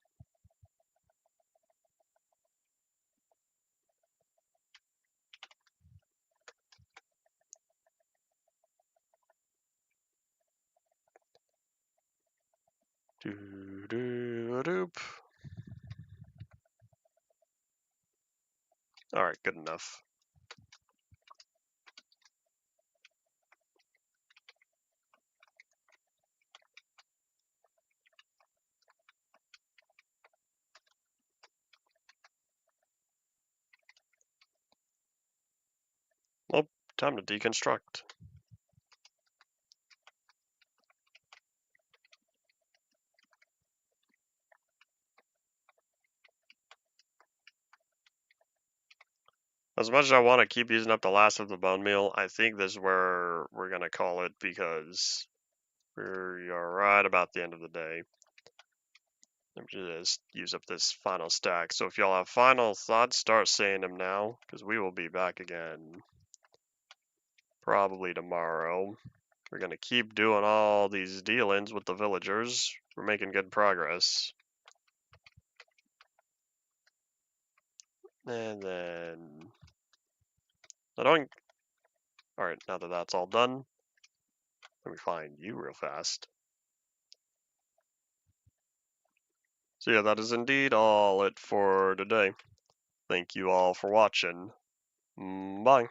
Doo-doo-doop. Alright, good enough. Well, time to deconstruct. As much as I want to keep using up the last of the bone meal, I think this is where we're going to call it because we're right about the end of the day. Let me just use up this final stack. So if y'all have final thoughts, start saying them now, because we will be back again probably tomorrow. We're going to keep doing all these dealings with the villagers. We're making good progress. And then... Alright, now that that's all done, let me find you real fast. So yeah, that is indeed all it for today. Thank you all for watching. Bye.